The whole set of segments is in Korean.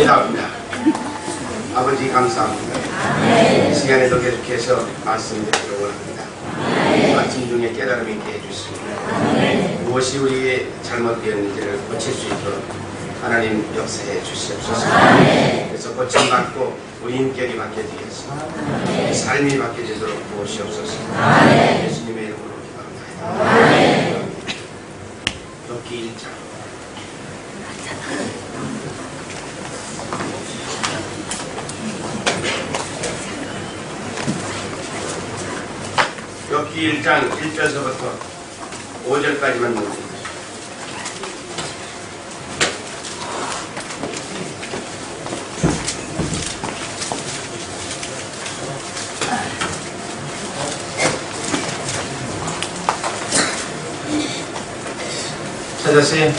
기도합니다. 아버지 감사합니다. 이 시간에도 계속해서 말씀드리기를 원합니다. 말씀 중에 깨달음이 있게 해주시고 무엇이 우리의 잘못되었는지를 고칠 수 있도록 하나님 역사해 주시옵소서. 그래서 고침받고 우리 인격이 바뀌어지게 하시고 삶이 바뀌어지도록 무엇이옵소서. 예수님의 이름으로 기도합니다. 욥기 1장. 욥기 1장 1절서부터 5절까지만 봅니다. 찾았어요?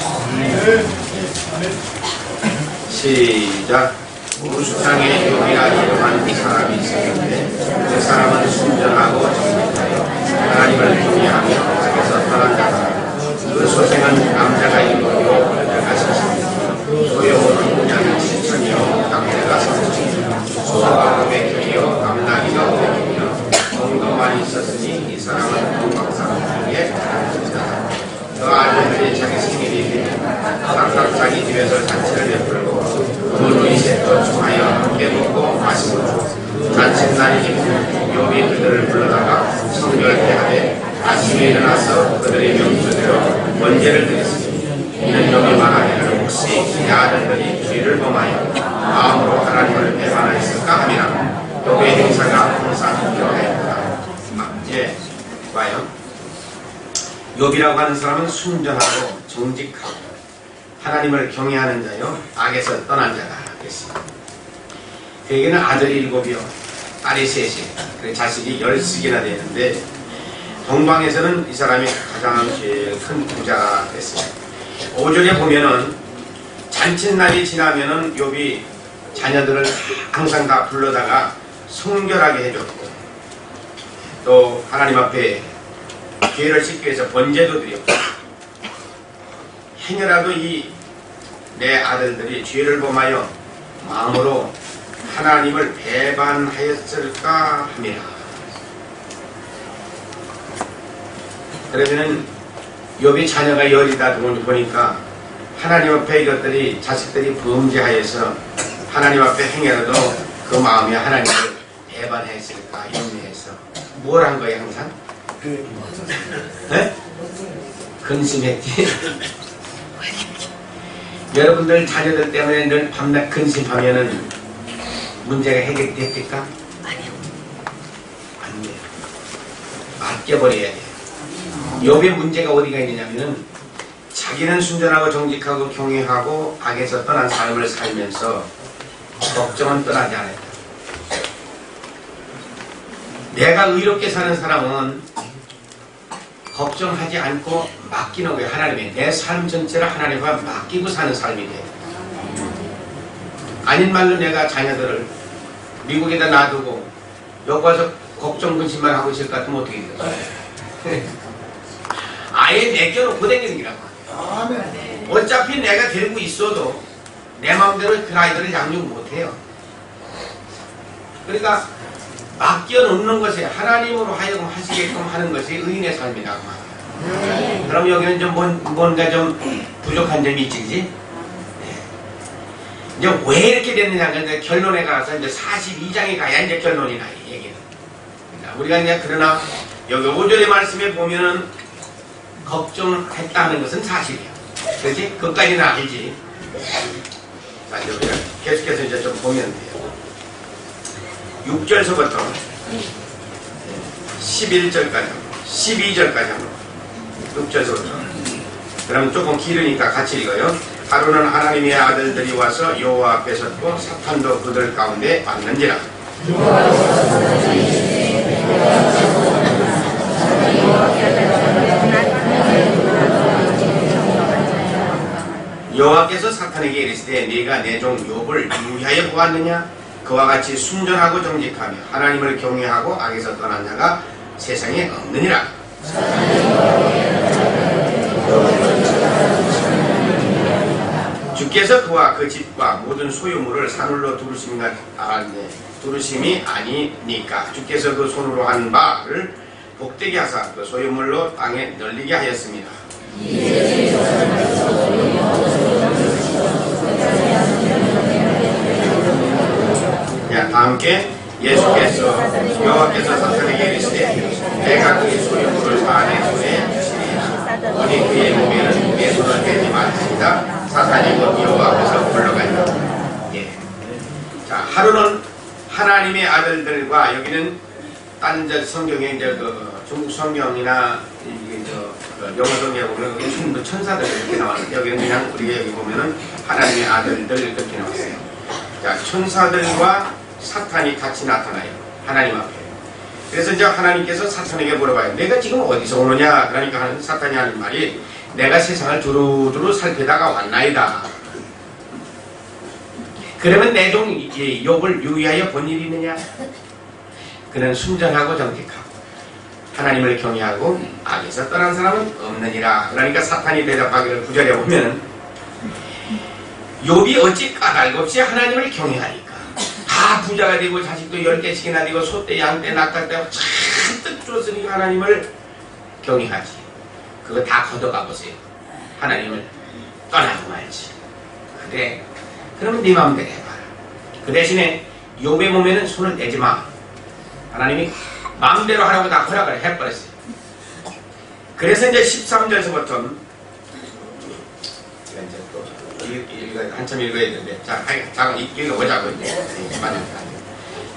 시작. 우수상에 욥이라 이름한 사람이 있었는데 그 사람은 순전하고 정직하여 하나님을 경외하며 악에서 떠난 자라. 그 소생은 남자가 이루고 여자가 섰습니다. 소용으로 문양은 7천이요 남자가 섰습니다. 소가 500이요 감나기가 500이요 정도만 있었으니 이 사람은 동방사람 중에 가장 그 아들들이 자기 생일이 되면 각각 자기 집에서 잔치를 베풀고 그 이셋도 중하여 함께 먹고 마시고 잔칫날이 되면 욥이 그들을 불러다가 성결케 하되 아침에 일어나서 그들의 명수대로 번제를 드렸으니 이는 욥이 말하기를 혹시 내 아들들이 죄를 범하여 마음으로 하나님을 배반하였을까 하미라. 욥의 행사가 항상 이러하였다. 예, 봐요. 욥이라고 하는 사람은 순전하고 정직하고 하나님을 경외하는 자요 악에서 떠난 자다 그랬습니다. 그에게는 아들이 7이요 딸이 3이 그리고 자식이 10씩이나 되는데 동방에서는 이 사람이 가장 제일 큰 부자가 됐습니다. 5절에 보면은 잔칫날이 지나면은 욥이 자녀들을 항상 다 불러다가 성결하게 해줬고 또 하나님 앞에 죄를 씻기 위해서 번제도 드렸고 행여라도 이 내 아들들이 죄를 범하여 마음으로 하나님을 배반하였을까 합니다. 그러면은 욥이 자녀가 10이다 보니까 하나님 앞에 이것들이 자식들이 범죄하여서 하나님 앞에 행여라도 그 마음이 하나님을 배반했을까 염려해서 뭘 한 거예요 항상? 네? 근심했지. 여러분들 자녀들 때문에 늘 밤낮 근심하면은 문제가 해결됩니까? 아니요. 안 돼요. 맡겨버려야 돼요. 욥의 문제가 어디가 있느냐면은 자기는 순전하고 정직하고 경외하고 악에서 떠난 삶을 살면서 걱정은 떠나지 않았다. 내가 의롭게 사는 사람은 걱정하지 않고 맡기는 거예요. 하나님의 내 삶 전체를 하나님과 맡기고 사는 삶이 돼요. 아닌 말로 내가 자녀들을 미국에다 놔두고 여기 와서 걱정 근심만 하고 있을 것 같으면 어떻게 돼요? 아예 내껴놓고 다니는 거라고. 어차피 내가 데리고 있어도 내 마음대로 그 아이들을 양육 못해요. 그러니까 맡겨놓는 것이 하나님으로 하여금 하시게끔 하는 것이 의인의 삶이라고 말이에요. 그럼 여기는 좀 뭔가 좀 부족한 점이 있지, 그지? 네. 이제 왜 이렇게 됐느냐, 이제 결론에 가서 이제 42장에 가야 이제 결론이 나요, 이 얘기는. 그러니까 우리가 이제 그러나 여기 5절의 말씀에 보면은 걱정했다는 것은 사실이야. 그렇지? 그것까지는 알지. 자, 이제 우리가 계속해서 이제 좀 보면 돼요. 6절서부터 11절까지 12절까지 한번 6절서부터 그럼 조금 길으니까 같이 읽어요. 하루는 하나님의 아들들이 와서 여호와 앞에 섰고 사탄도 그들 가운데 왔는지라. 여호와께서 사탄에게 이르시되 네가 내 종 욥을 유의하여 보았느냐? 그와 같이 순전하고 정직하며 하나님을 경외하고 악에서 떠난 자가 세상에 없느니라. 주께서 그와 그 집과 모든 소유물을 산울로 두르심이 아니니까 주께서 그 손으로 한 바를 복되게 하사 그 소유물로 땅에 널리게 하였습니다. 자, 다음께 예수께서 여호와께서 사탄에게 이르시되 내가 그의 소유물을 사안의 손에 주시리라. 오니 그의 몸에는 내 손을 대지 말지니라. 사탄이 곧 여호와 앞에서 물러가리라. 예. 자, 하루는 하나님의 아들들과 여기는 딴 성경에 이제 그 중국 성경이나 영어 성경에 보면 전부 천사들 이렇게 나왔는데 여기는 그냥 우리가 여기 보면은 하나님의 아들들 이렇게 나왔어요. 자, 천사들과 사탄이 같이 나타나요. 하나님 앞에. 그래서 이제 하나님께서 사탄에게 물어봐요. 내가 지금 어디서 오느냐? 그러니까 사탄이 하는 말이 내가 세상을 두루두루 살피다가 왔나이다. 그러면 내 종 욥을 유의하여 본 일이 있느냐? 그는 순전하고 정직하고 하나님을 경외하고 악에서 떠난 사람은 없느니라. 그러니까 사탄이 대답하기를 9절에 보면 욥이 어찌 까닭 없이 하나님을 경외하니까 다 부자가 되고 자식도 10개씩이나 되고 소떼 양떼 낙타떼 잔뜩 줬으니 하나님을 경외하지. 그거 다 걷어가 보세요. 하나님을 떠나고 말지. 그래, 그러면 네 마음대로 해봐라. 그 대신에 욥의 몸에는 손을 대지 마. 하나님이 마음대로 하라고 다 허락을 해버렸어요. 그래서 이제 13절서부터 한참 읽어야 되는데 잠깐 읽어보자고 이제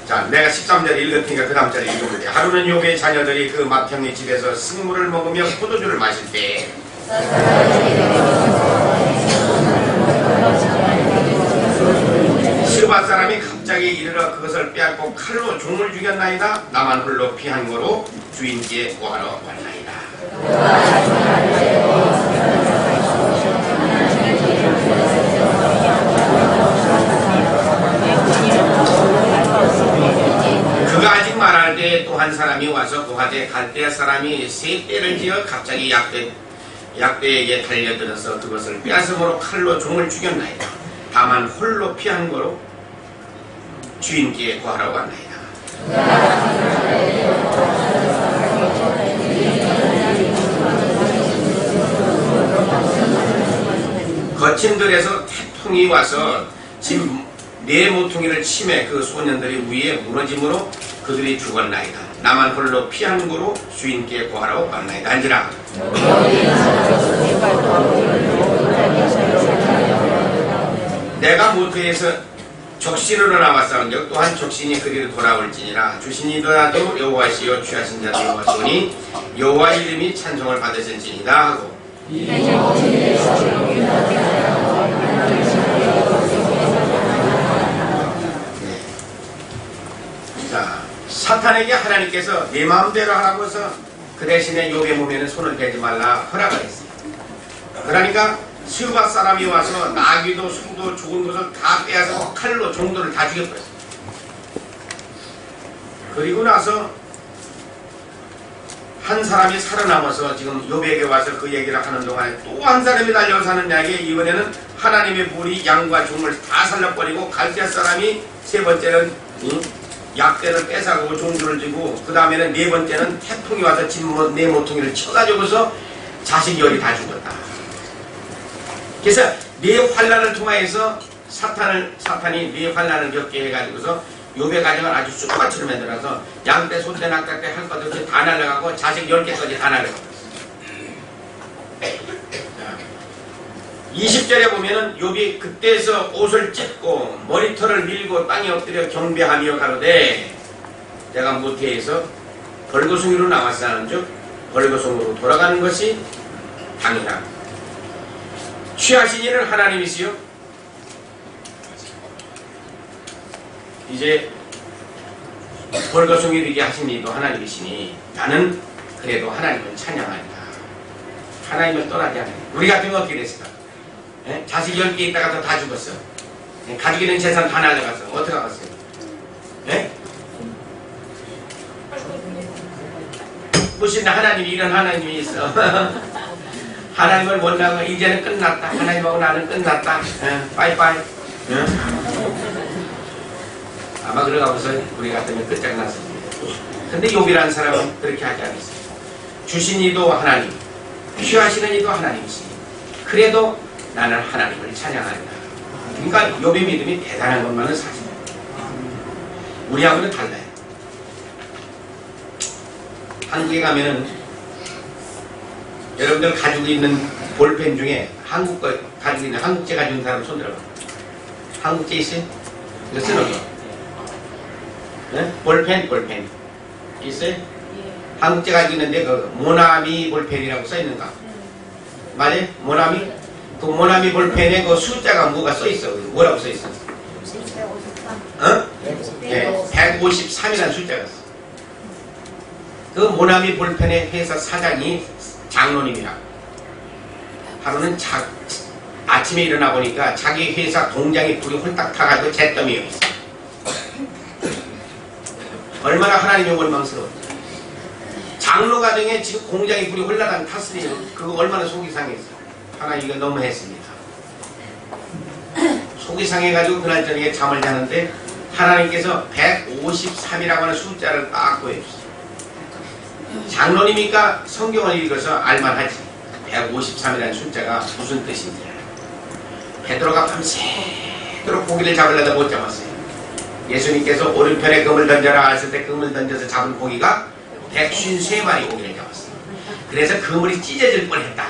자, 내가 13절 읽었으니까 그 다음 절 읽어볼게요. 하루는 욥의 자녀들이 그 맏형의 집에서 식물을 먹으며 포도주를 마실 때 시르밧 사람이 갑자기 이르러 그것을 빼앗고 칼로 종을 죽였나이다. 나만 홀로 피한 거로 주인께 구하러 왔나이다. 그가 아직 말할 때 또 한 사람이 와서 고하되 갈대아 사람이 세 떼를 지어 갑자기 약대에게 달려들어서 그것을 빼앗음으로 칼로 종을 죽였나이다. 다만 홀로 피한 거로 주인께 구하러 왔나이다. 거친 들에서 태풍이 와서 집 네 모퉁이를 치매 그 소년들이 위에 무너짐으로 그들이 죽었나이다. 나만 홀로 피한 거로 주인께 구하러 왔나이다. 한지라. 내가 모태에서 적신으로 나왔사온즉 또한 적신이 그리로 돌아올지니라. 주신이더라도 여호와시요 취하신 자도 여호와시오니 여호와 이름이 찬송을 받으실지니라 하고 자, 사탄에게 하나님께서 내 마음대로 하라고 해서 그 대신에 욥의 몸에는 손을 대지 말라 허락을 했어요. 그러니까 시르밧 사람이 와서 나귀도 소도 좋은 것을 다 빼앗아서 칼로 종들을 다 죽여버렸어요. 그리고 나서 한 사람이 살아남아서 지금 욥에게 와서 그 얘기를 하는 동안에 또 한 사람이 달려서 하는 이야기. 이번에는 하나님의 불이 양과 종을 다 살려버리고 갈대아 사람이 세 번째는 약대를 뺏어가고 종들을 주고 그 다음에는 네 번째는 태풍이 와서 집 네 모퉁이를 쳐가지고서 자식 열이 다 죽었다. 그래서 네 환란을 통하여서 사탄이 네 환란을 겪게 해가지고서 욥의 가정을 아주 쑥밭으로 만들어서 양떼, 소떼, 낙타떼 할 것 없이 다 날라가고 자식 10개까지 다 날라가고 20절에 보면은 욥이 그때서 옷을 찢고 머리털을 밀고 땅에 엎드려 경배하며 가로되 내가 모태에서 벌거숭이로 나왔사 하는즉 벌거숭이로 돌아가는 것이 당이라. 취하신 이는 하나님이시요 이제 벌거숭이 되게 하신 이도 하나님이시니 나는 그래도 하나님을 찬양한다. 하나님을 떠나지 않아요. 우리 같으면 어떻게 됐을까? 예? 자식 10개 있다가도 다 죽었어. 예? 가지고 있는 재산 다 날려갔어. 어떻게 하겠어요? 예? 무슨 하나님이 이런 하나님이 있어. 하나님을 원하고 이제는 끝났다. 하나님하고 나는 끝났다. 빠이빠이. 아마 그러고서 우리 같으면 끝장났습니다. 근데 욥이라는 사람은 그렇게 하지 않았어요. 주신 이도 하나님, 취하시는 이도 하나님이시니 그래도 나는 하나님을 찬양한다. 그러니까 욥의 믿음이 대단한 것만은 사실입니다. 우리하고는 달라요. 한국에 가면은 여러분들 가지고 있는 볼펜 중에 한국 거 가지고 있는 한국제 가지고 있는 사람 손 들어봐. 한국제 있어요? 이거 쓰는 거. 네? 볼펜 있어요? 한국제 가지고 있는데 그 모나미 볼펜이라고 써 있는가? 맞아요? 모나미? 그 모나미 볼펜에 그 숫자가 뭐가 써 있어? 뭐라고 써 있어? 153이라는 숫자가 있어. 그 모나미 볼펜의 회사 사장이 장로님이라. 하루는 아침에 일어나 보니까 자기 회사 공장에 불이 홀딱 타가지고 잿더미 여기 있어. 얼마나 하나님의 원망스러워. 장로 가정에 지금 공장에 불이 홀라당 탔으니 그거 얼마나 속이 상했어. 하나님 이거 너무 했습니다. 속이 상해가지고 그날 저녁에 잠을 자는데 하나님께서 153이라고 하는 숫자를 딱 보여주셨어요. 장로님이니까 성경을 읽어서 알만하지. 153이라는 숫자가 무슨 뜻인지. 베드로가 밤새도록 고기를 잡으려다 못 잡았어요. 예수님께서 오른편에 금을 던져라 했을 때 금을 던져서 잡은 고기가 153마리 고기를 잡았어요. 그래서 그물이 찢어질 뻔했다.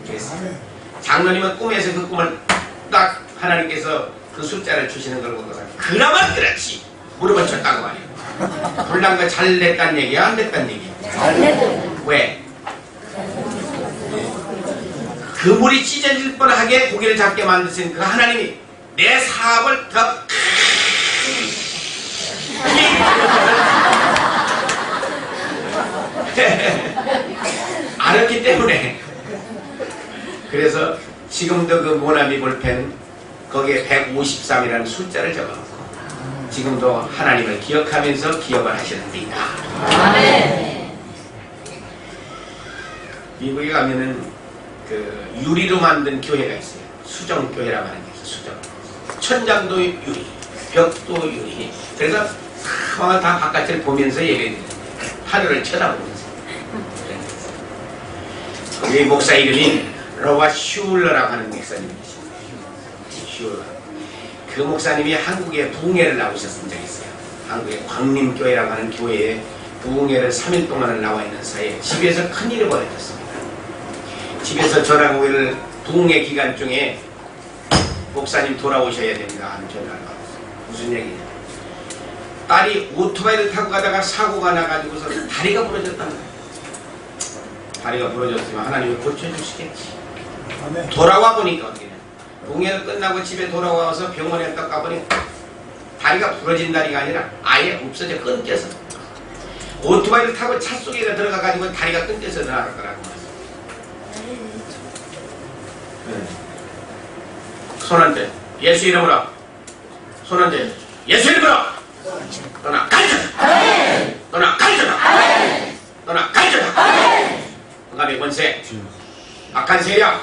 그랬어요. 장로님은 꿈에서 그 꿈을 딱 하나님께서 그 숫자를 주시는 걸 보고서 그나마 그렇지 무릎을 쳤다고 말이에요. 불난 거 잘 냈단 얘기야? 안 됐단 얘기야? 왜? 그물이 찢어질 뻔하게 고기를 잡게 만드신 그 하나님이 내 사업을 더 알았기 때문에. 그래서 지금도 그 모나미 볼펜 거기에 153이라는 숫자를 적어놓고 지금도 하나님을 기억하면서 기억을 하시는 데이다. 아멘. 미국에 가면은 그 유리로 만든 교회가 있어요. 수정교회라고 하는 게 있어요. 수정. 천장도 유리, 벽도 유리. 그래서 다 바깥을 보면서 예배드립니다. 하늘을 쳐다보면서. 우리 목사 이름이 로바 슐러라고 하는 목사님이십니다. 슐러. 그 목사님이 한국에 부흥회를 나오셨던 적이 있어요. 한국의 광림교회라고 하는 교회에 부흥회를 3일 동안을 나와 있는 사이에 집에서 큰일이 벌어졌습니다. 집에서 전화가 오기를 부흥회 기간 중에 목사님 돌아오셔야 됩니다 하는 전화가 왔어요. 무슨 얘기냐. 딸이 오토바이를 타고 가다가 사고가 나가지고서 다리가 부러졌다는 거예요. 다리가 부러졌으면 하나님이 고쳐주시겠지. 돌아와 보니까 어떻게 돼? 부흥회를 끝나고 집에 돌아와서 병원에 딱 가보니 다리가 부러진 다리가 아니라 아예 없어져 끊겨서 오토바이를 타고 차 속에 들어가가지고 다리가 끊겨서 나갔더라고. 손한테 예수 이름으로 손한테 예수 이름으로 너나 가르쳐라. 너나 가르쳐라. 너나 가르쳐라. 응답의 권세 악한 세력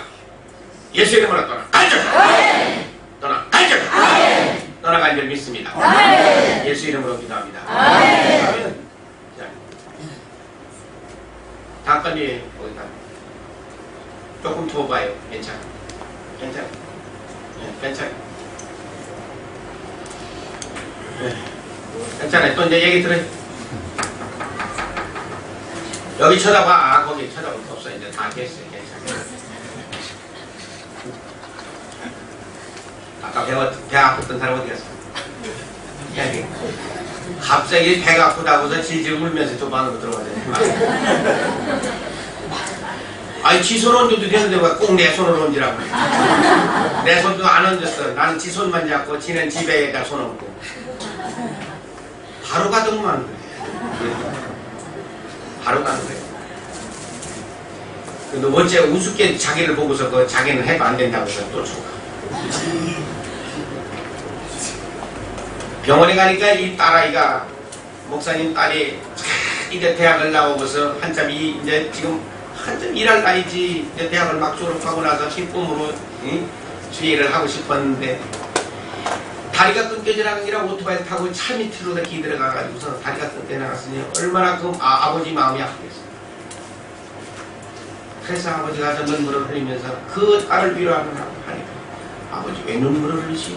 예수 이름으로 떠나 가르쳐라. 떠나 가르쳐라. 떠나간 줄 믿습니다. 예수 이름으로 기도합니다. 닭건이 거기다 조금 두어봐요. 괜찮아. 괜찮아. 괜찮아. 괜찮아. 또 이제 얘기 들어요. 여기 쳐다봐. 거기 쳐다볼 거 없어. 이제 다 됐어요. 괜찮아. 아까 배 아팠던 사람 어디 갔어? 갑자기 배가 아프다고서 질질 울면서 저 방으로 들어가잖아요. 아니 지 손 얹어도 되는데 왜 꼭 내 손을 얹으라고. 내 손도 안 얹었어. 나는 지 손만 잡고 지는 지 배에다 손 얹고 바로 가더만 그래. 바로 가는 거예요. 근데 어째 우습게 자기를 보고서 그 자기는 해도 안 된다고 해서 또 죽어. 병원에 가니까 이 딸아이가 목사님 딸이 이제 대학을 나오고서 한참 이제 지금 한참 일할 나이지. 대학을 막 졸업하고 나서 기쁨으로 주의를 하고 싶었는데 다리가 끊겨지라기라 오토바이 타고 차 밑으로 이렇게 들어가가지고서 다리가 끊겨 나갔으니 얼마나 그 아버지 마음이 아프겠어요. 그래서 아버지가 저 눈물을 흘리면서 그 딸을 위로하느라고 하니까 아버지 왜 눈물을 흘리시?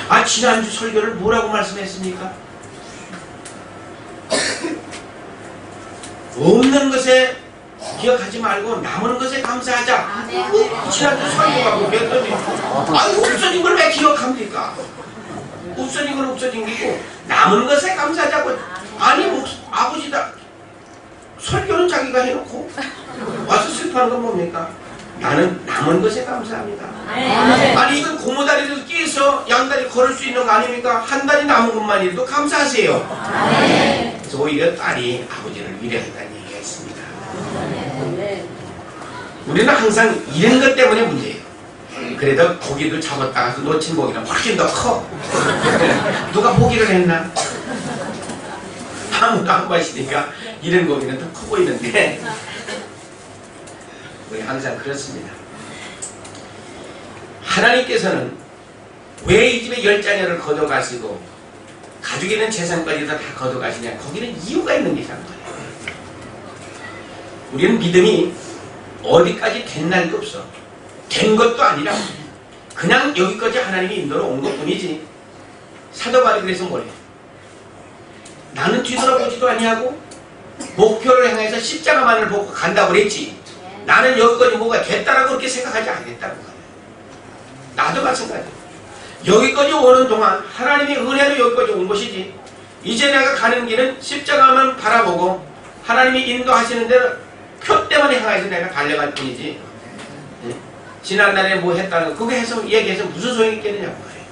아 지난주 설교를 뭐라고 말씀했습니까? 없는 것에 기억하지 말고 남은 것에 감사하자. 지난주 설교가 그랬더니 없어진 걸 왜 기억합니까? 없어진 건 없어진 게고 남은 것에 감사하자고. 아니 아버지다 설교는 자기가 해놓고 와서 슬퍼하는 건 뭡니까? 나는 남은 것에 감사합니다. 아니 이건 고무다리를 끼서 양다리 걸을 수 있는 거 아닙니까? 한 다리 남은 것만이라도 감사하세요. 그래서 오히려 딸이 아버지를 위로했다는 얘기가 있습니다. 우리는 항상 이런 것 때문에 문제예요. 그래도 고기도 잡았다가 놓친 고기는 훨씬 더 커. 누가 포기를 했나? 아무도 안 마시니까 이런 고기는 더 커 보이는데 우리 항상 그렇습니다. 하나님께서는 왜 이 집에 10자녀를 거둬가시고 가족에 있는 재산까지도 다 거둬가시냐? 거기는 이유가 있는 게 있다는 거예요. 우리는 믿음이 어디까지 된 날이 없어. 된 것도 아니라 그냥 여기까지 하나님이 인도로 온 것뿐이지. 사도 바울이 그래서 뭐래? 나는 뒤돌아보지도 아니하고 목표를 향해서 십자가만을 보고 간다고 그랬지. 나는 여기까지 뭐가 됐다라고 그렇게 생각하지 않겠다는 거예요. 나도 마찬가지예요. 여기까지 오는 동안 하나님의 은혜로 여기까지 온 것이지. 이제 내가 가는 길은 십자가만 바라보고 하나님이 인도하시는 대로 표 때문에 향해서 내가 달려갈 뿐이지. 지난날에 뭐 했다는 거 그거 해서 얘기해서 무슨 소용이 있겠느냐고 말이에요.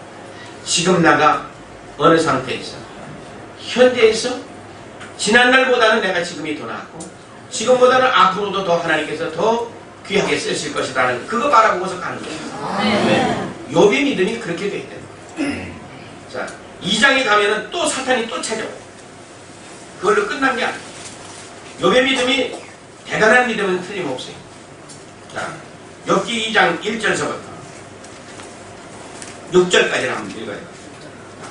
지금 나가 어느 상태에 있어? 현재에 있어? 지난날보다는 내가 지금이 더 낫고 지금보다는 앞으로도 더 하나님께서 더 귀하게 쓰실 것이라는 그거 바라보고서 가는 거예요. 욥의 믿음이 그렇게 되어 있다는 거예요. 자, 2장에 가면은 또 사탄이 또 찾아오고 그걸로 끝난 게 아니에요. 욥의 믿음이 대단한 믿음은 틀림없어요. 자, 욥기 2장 1절서부터 6절까지 한번 읽어요.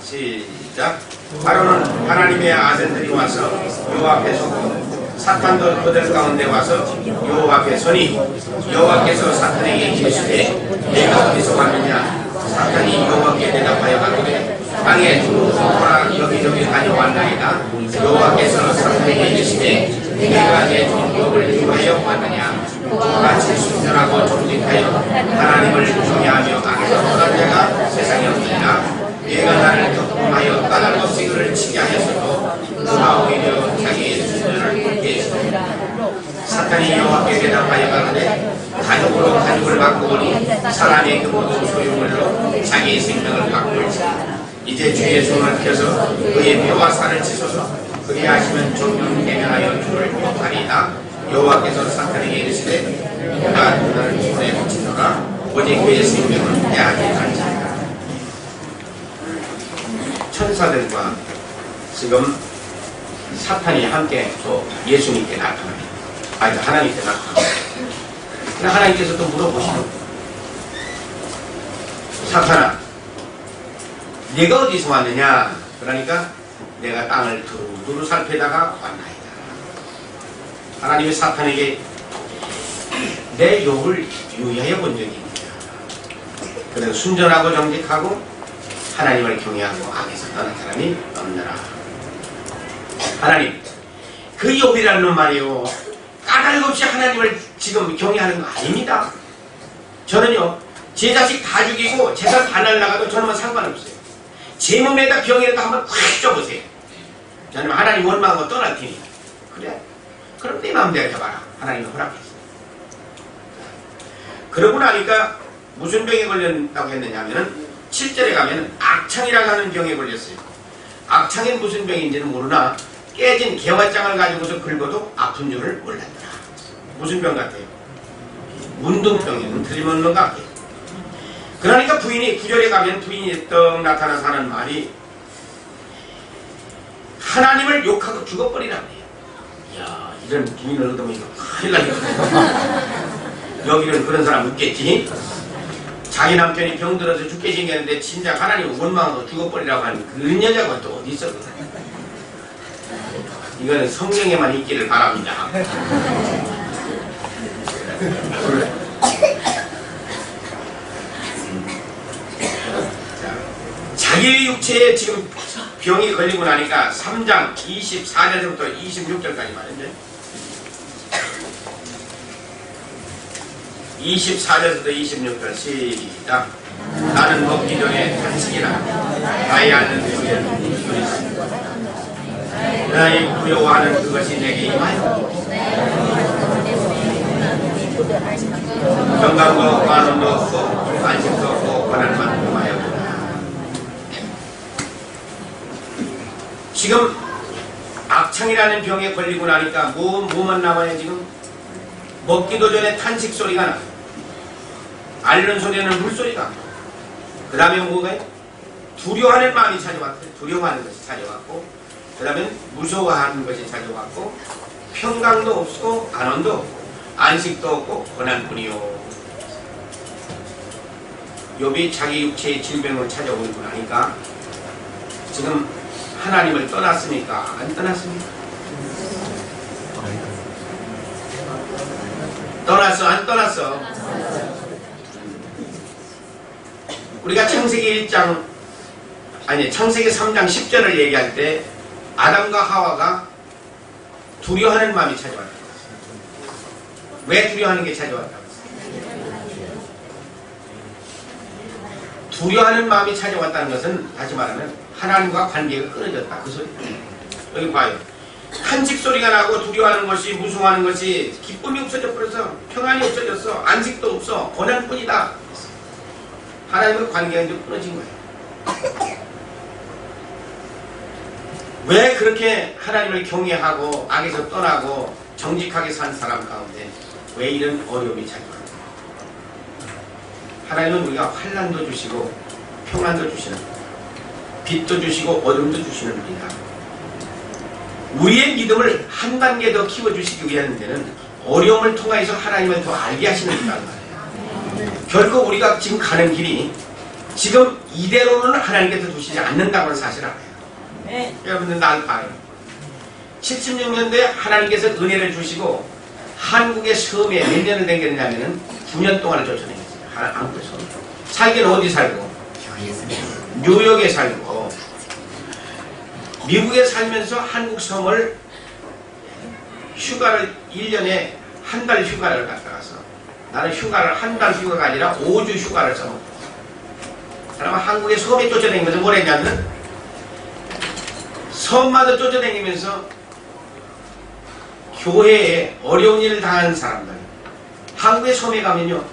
시작. 바로는 하나님의 아들들이 와서 요 앞에 서고 사탄도 그들 가운데 와서 요 앞에 서니 여호와께서 사탄에게 이르시되 내가 어디서 왔느냐? 사탄이 여호와께 대답하여 가로되 땅에 두루두루라 여기저기 다녀왔나이다. 여호와께서 사탄에게 이르시되 내가 내 종 욥을 위하여 왔느냐? 같이 순전하고 정직하여 하나님을 경외하며 악에서 떠난 자가 세상에 없느니라. 내가 나를 겪음하여 까닭없이 그를 치게 하였어도 그가 오히려 자기의 순전을 굳게 했습니다. 사탄이 여호와께 대답하여 가로되 가족으로 가족을 바꾸오니 사람의 근모도 소유물로 자기의 생명을 바꿀지. 이제 주의 손을 펴서 그의 뼈와 살을 치소서. 그리하시면 종종 대면하여 주를 못하리이다. 여호와께서 사탄에게 이르시되 내가 너를 손에 붙이노라. 오직 그의 생명을 빼앗지 않지니라. 천사들과 지금 사탄이 함께 또 예수님께 나타납니다. 아니 하나님께 나타납니다. 그러나 하나님께서 또 물어보시는 거예요. 사탄아, 네가 어디서 왔느냐? 그러니까 내가 땅을 두루두루 살피다가 왔나이다. 하나님이 사탄에게 내 욥을 유의하여 본 적이 있느냐? 그래서 순전하고 정직하고 하나님을 경외하고 악에서 떠난 사람이 없느라. 하나님, 그 욥이라는 말이요, 까닭 없이 하나님을 지금 경외하는 거 아닙니다. 저는요, 제 자식 다 죽이고 재산 다 날라가도 저는 상관없어요. 제 몸에다 병이라도 한번 확 줘보세요. 저는 하나님 원망하고 떠날 테니. 그래? 그럼 내 마음대로 해봐라. 하나님이 허락했어요. 그러고 나니까 무슨 병에 걸렸다고 했느냐 하면은 7절에 가면 악창이라고 하는 병에 걸렸어요. 악창이 무슨 병인지는 모르나 깨진 개화장을 가지고서 긁어도 아픈 줄을 몰랐더라. 무슨 병 같아요? 문둥병이면 틀림없는 것 같아요. 그러니까 부인이 9절에 가면 부인이 떡 나타나서 하는 말이 하나님을 욕하고 죽어버리라고 해요. 야, 이런 기인을 얻으면 이거 큰일 나겠다. 여기는 그런 사람 없겠지? 자기 남편이 병들어서 죽게 생겼는데 진작 하나님 원망하고 죽어버리라고 하는 그런 여자가 또 어디 있어? 이거는 성경에만 있기를 바랍니다. 자기 육체에 지금 병이 걸리고 나니까 3장 24절부터 26절까지 말인데 24절부터 26절 시작. 나는 먹기 전에 탄식이라 나의 아는 후에는 나의 부여워하는 그것이 내게 임하여 건강도 만원도 없고 안식도 없고 고난만 임하여. 지금 악창이라는 병에 걸리고 나니까 뭐만 남아요. 지금 먹기도 전에 탄식 소리가 나. 앓는 소리는 물소리가. 그 다음에 뭐가요? 두려워하는 마음이 찾아왔어요. 두려워하는 것이 찾아왔고, 그 다음에 무서워하는 것이 찾아왔고, 평강도 없고 안원도 없고 안식도 없고 고난뿐이요. 욥이 자기 육체의 질병을 찾아오고 나니까 지금 하나님을 떠났습니까? 안 떠났습니까? 떠났어? 안 떠났어? 우리가 창세기 1장 아니 창세기 3장 10절을 얘기할 때 아담과 하와가 두려워하는 마음이 찾아왔다. 왜 두려워하는 게 찾아왔다? 두려워하는 마음이 찾아왔다는 것은 다시 말하면 하나님과 관계가 끊어졌다. 그 소리. 여기 봐요. 탄식 소리가 나고 두려워하는 것이 무서워하는 것이 기쁨이 없어져 버려서 평안이 없어졌어. 안식도 없어. 고난뿐이다. 하나님과 관계가 이제 끊어진 거예요. 왜 그렇게 하나님을 경외하고 악에서 떠나고 정직하게 산 사람 가운데 왜 이런 어려움이 찾아왔는가? 하나님은 우리가 환난도 주시고 평안도 주시는 빛도 주시고 어둠도 주시는 분이다. 우리의 믿음을 한 단계 더 키워주시기 위한 데는 어려움을 통해서 하나님을 더 알게 하시는 분이란 말이에요. 결코 우리가 지금 가는 길이 지금 이대로는 하나님께서 두시지 않는다고는 사실 알아요. 네. 여러분들 날 봐요. 76년도에 하나님께서 은혜를 주시고 한국의 섬에 몇 년을 댕겼냐면은 9년 동안을 쫓아다녔어요. 한국의 섬. 살기는 어디 살고? 뉴욕에 살고 미국에 살면서 한국 섬을 휴가를 1년에 한 달 휴가를 갔다 가서 나는 휴가를 한 달 휴가가 아니라 5주 휴가를 써먹고 그러면 한국의 섬에 쫓아다니면서 뭘 했냐면 섬마다 쫓아다니면서 교회에 어려운 일을 당하는 사람들 한국의 섬에 가면요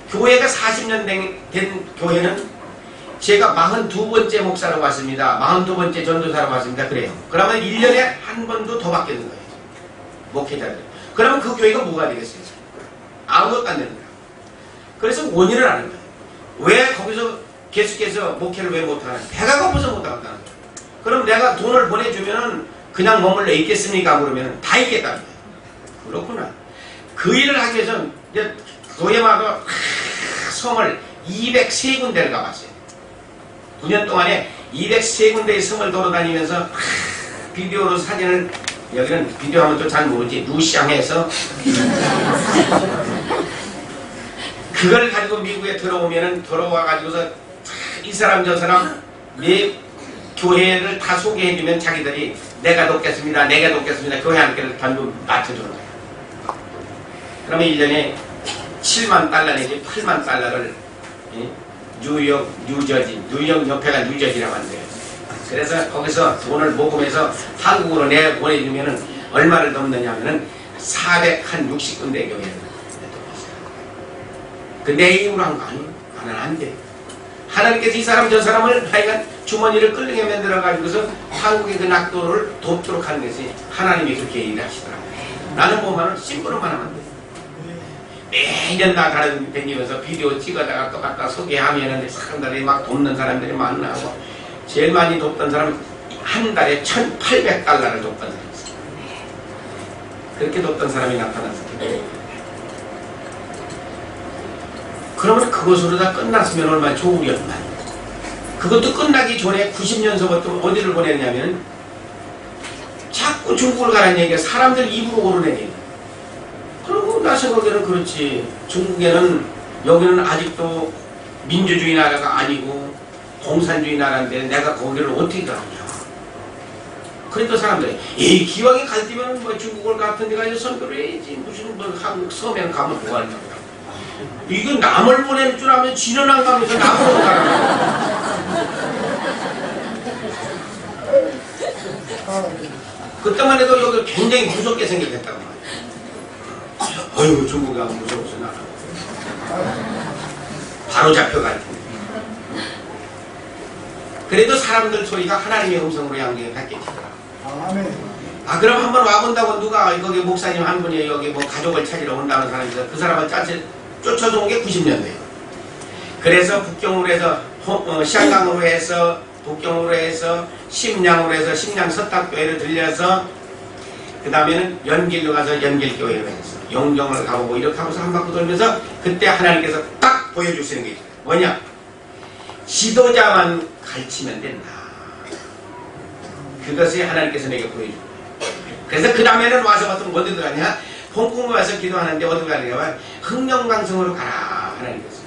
교회가 40년 된 교회는 제가 42번째 목사로 왔습니다. 42번째 전도사로 왔습니다. 그래요. 그러면 1년에 한 번도 더 바뀌는 거예요. 목회자들. 그러면 그 교회가 뭐가 되겠어요? 아무것도 안 되는 거예요. 그래서 원인을 아는 거예요. 왜 거기서 계속해서 목회를 왜 못하나? 배가 고파서 못한다는 거예요. 그럼 내가 돈을 보내주면 그냥 머물러 있겠습니까? 그러면 다 있겠다는 거예요. 그렇구나. 그 일을 하기 위해서 이제 교회마다 섬을 203군데를 가봤어요. 9년 동안에 203군데의 섬을 돌아다니면서 비디오로 사진을 여기는 비디오하면 또 잘 모르지 루시앙해서 그걸 가지고 미국에 들어오면은 들어와가지고서 이 사람 저 사람 내 교회를 다 소개해주면 자기들이 내가 돕겠습니다. 내가 돕겠습니다. 교회 함께를 전부 맞춰주는 거예요. 그러면 1년에 7만 달러 내지 8만 달러를 뉴욕, 뉴저지, 뉴욕 옆에가 뉴저지라고 하는데요. 그래서 거기서 돈을 모금해서 한국으로 내보내주면은 얼마를 넘느냐 하면은 460군데 교회를 그 내 힘으로 한 거 아니에요. 하나는 안 돼. 하나님께서 이 사람 저 사람을 하여간 주머니를 끌리게 만들어가지고서 한국의 그 낙도를 돕도록 하는 것이 하나님이 그렇게 일하시더라고요. 나는 뭐만은 심부름만 하면 돼. 매년 나 다니면서 비디오 찍어다가 또 갖다 소개하면은 사람들이 막 돕는 사람들이 만나고 제일 많이 돕던 사람은 한 달에 1,800달러를 돕던 사람이 있어요. 그렇게 뒀던 사람이 나타났어요. 그러면 그것으로 다 끝났으면 얼마나 좋으련만. 그것도 끝나기 전에 90년서부터 어디를 보냈냐면 자꾸 중국을 가라는 얘기가 사람들 입으로 오르내니. 그리고 나 생각에는 그렇지. 중국에는 여기는 아직도 민주주의 나라가 아니고 공산주의 나라인데 내가 거기를 어떻게 가느냐. 그러니까 사람들이 이 기왕에 갈 때면 뭐 중국을 같은 데 가서 선교를 해야지. 무슨 뭐 한국 섬에 가면 뭐하냐고. 이거 남을 보낼 줄 알면 지는 안 가면서 남으로 가라. 그때만 해도 여기 굉장히 무섭게 생겼다고 말이야. 어휴 중국이 안 무서워서 나라. 바로 잡혀갈 텐데. 그래도 사람들 소리가 하나님의 음성으로 양쪽에 바뀌더라. 아 그럼 한번 와본다고 누가 거기 목사님 한 분이 여기 뭐 가족을 찾으러 온다는 사람이 있어. 그 사람을 쫓아서 온 게 90년대예요. 그래서 북경으로 해서 샹강으로 해서 북경으로 해서 심양으로 해서 심양 서탁교회를 들려서 그 다음에는 연길로 가서 연길교회로 했어. 영경을 가보고 이렇게 하면서 한 바퀴 돌면서 그때 하나님께서 딱 보여주시는 게 있어요. 뭐냐? 지도자만 가르치면 된다. 그것이 하나님께서 내게 보여줍니다. 그래서 그 다음에는 와서 어디 들어가냐? 홍콩에 와서 기도하는데 어디 가느냐? 흥령강성으로 가라. 하나님께서.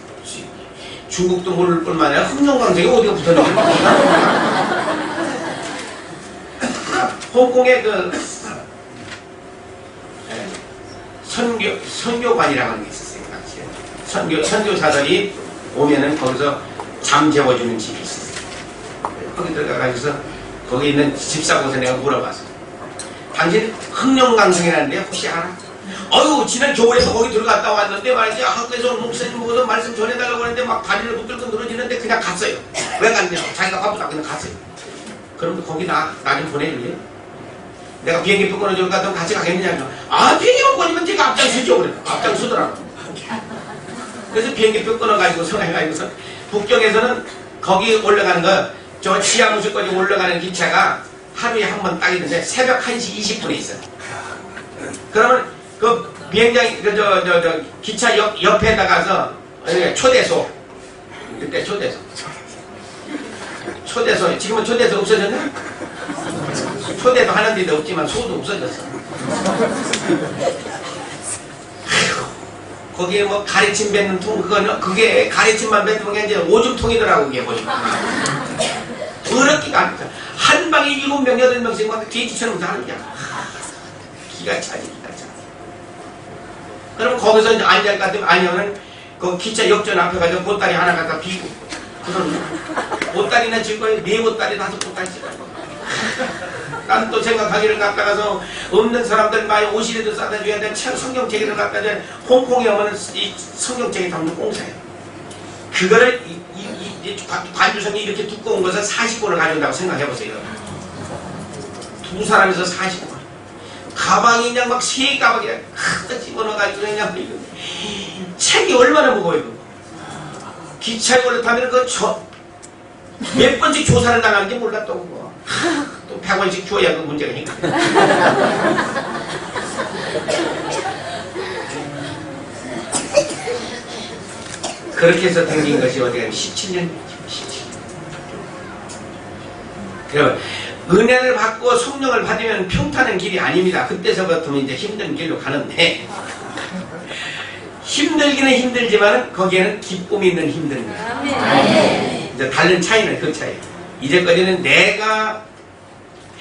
중국도 모를 뿐만 아니라 흥령강성이 어디가 붙었는지 홍콩에 그 선교관이라고 하는 게 있었어요. 선교사들이 오면은 거기서 잠 재워주는 집이 있었어요. 거기 들어가서 거기 있는 집사고서 내가 물어봤어. 당신 흥령강성이라는데 혹시 알아? 어휴 지난 겨울에서 거기 들어갔다 왔는데 말이지 학교에서 목사님 보고서 말씀 전해달라고 하는데 막 다리를 붙들고 늘어지는데 그냥 갔어요. 왜 갔냐? 자기가 바쁘다 그냥 갔어요. 그럼 거기 나 좀 보내줄래? 내가 비행기표 끊어주러 갔더니 같이 가겠느냐? 아 비행기표 끊으면 제가 앞장서죠. 그래. 앞장서더라고. 그래서 비행기표 끊어가지고서 해가지고서 북경에서는 거기 올라가는 거 저 지하무술까지 올라가는 기차가 하루에 한 번 딱 있는데 새벽 1시 20분에 있어요. 그러면 그 비행장 저 기차 옆에다 가서 초대소 그때 초대소 지금은 초대소 없어졌나? 초대도 하는 데도 없지만 소도 없어졌어. 거기에 뭐 가래침 뱉는 통 그게 가래침만 뱉는 게 이제 오줌통이더라고 그게 보니까. 더럽기가 않다. 한 방에 7명 8명씩 막 돼지처럼 사는 거야. 기가 차지 기가 차. 그럼 거기서 이제 앉을 것 같으면 아니면은 그 기차 역전 앞에 가서 보따리 하나 갖다 비고 그럼 보따리나 질 거예요. 4보따리 5보따리 질 거예요. 난 또 생각하기를 갖다가서 없는 사람들 많이 옷이라도 싸다 줘야 돼. 성경책을 갖다 줘. 홍콩에 오면은 이 성경책에 담는 공사예요. 그거를 관주성이 이렇게 두꺼운 것을 40권을 가져온다고 생각해보세요. 두 사람에서 40권. 가방이 그냥 막 3가방이야. 크게 집어넣어가지고 그냥 책이 얼마나 무거워요. 그거. 기차에 올라타면 몇 번씩 조사를 당하는지 몰라 또 그거. 또 100원씩 줘야 그 문제가 있니까. 그렇게 해서 생긴 것이 어디가 17년. 그러면 은혜를 받고 성령을 받으면 평탄한 길이 아닙니다. 그때서부터 이제 힘든 길로 가는데 힘들기는 힘들지만 거기에는 기쁨이 있는 힘든 거예요. 이제 다른 차이는 그 차이예요. 이제까지는 내가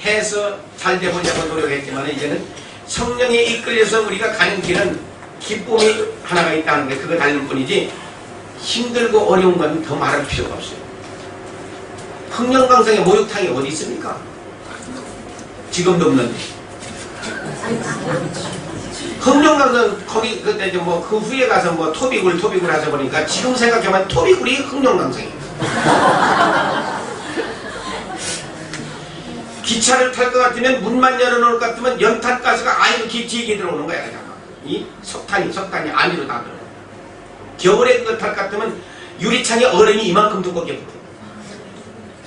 해서 잘 되보려고 노력했지만 이제는 성령에 이끌려서 우리가 가는 길은 기쁨이 하나가 있다는 게 그거 다른 뿐이지 힘들고 어려운 건 더 말할 필요가 없어요. 흥령강성의 목욕탕이 어디 있습니까? 지금도 없는데. 흥령강성 거기 그때 이제 뭐 그 후에 가서 뭐 토비굴 하서 보니까 지금 생각해보면 토비굴이 흥령강성이에요. 기차를 탈 것 같으면 문만 열어놓을 것 같으면 연탄가스가 안으로 뒤에 들어오는 거야. 그냥. 이 석탄이 안으로 다 들어오는 거야. 겨울에 그거 탈 것 같으면 유리창에 얼음이 이만큼 두껍게 붙어.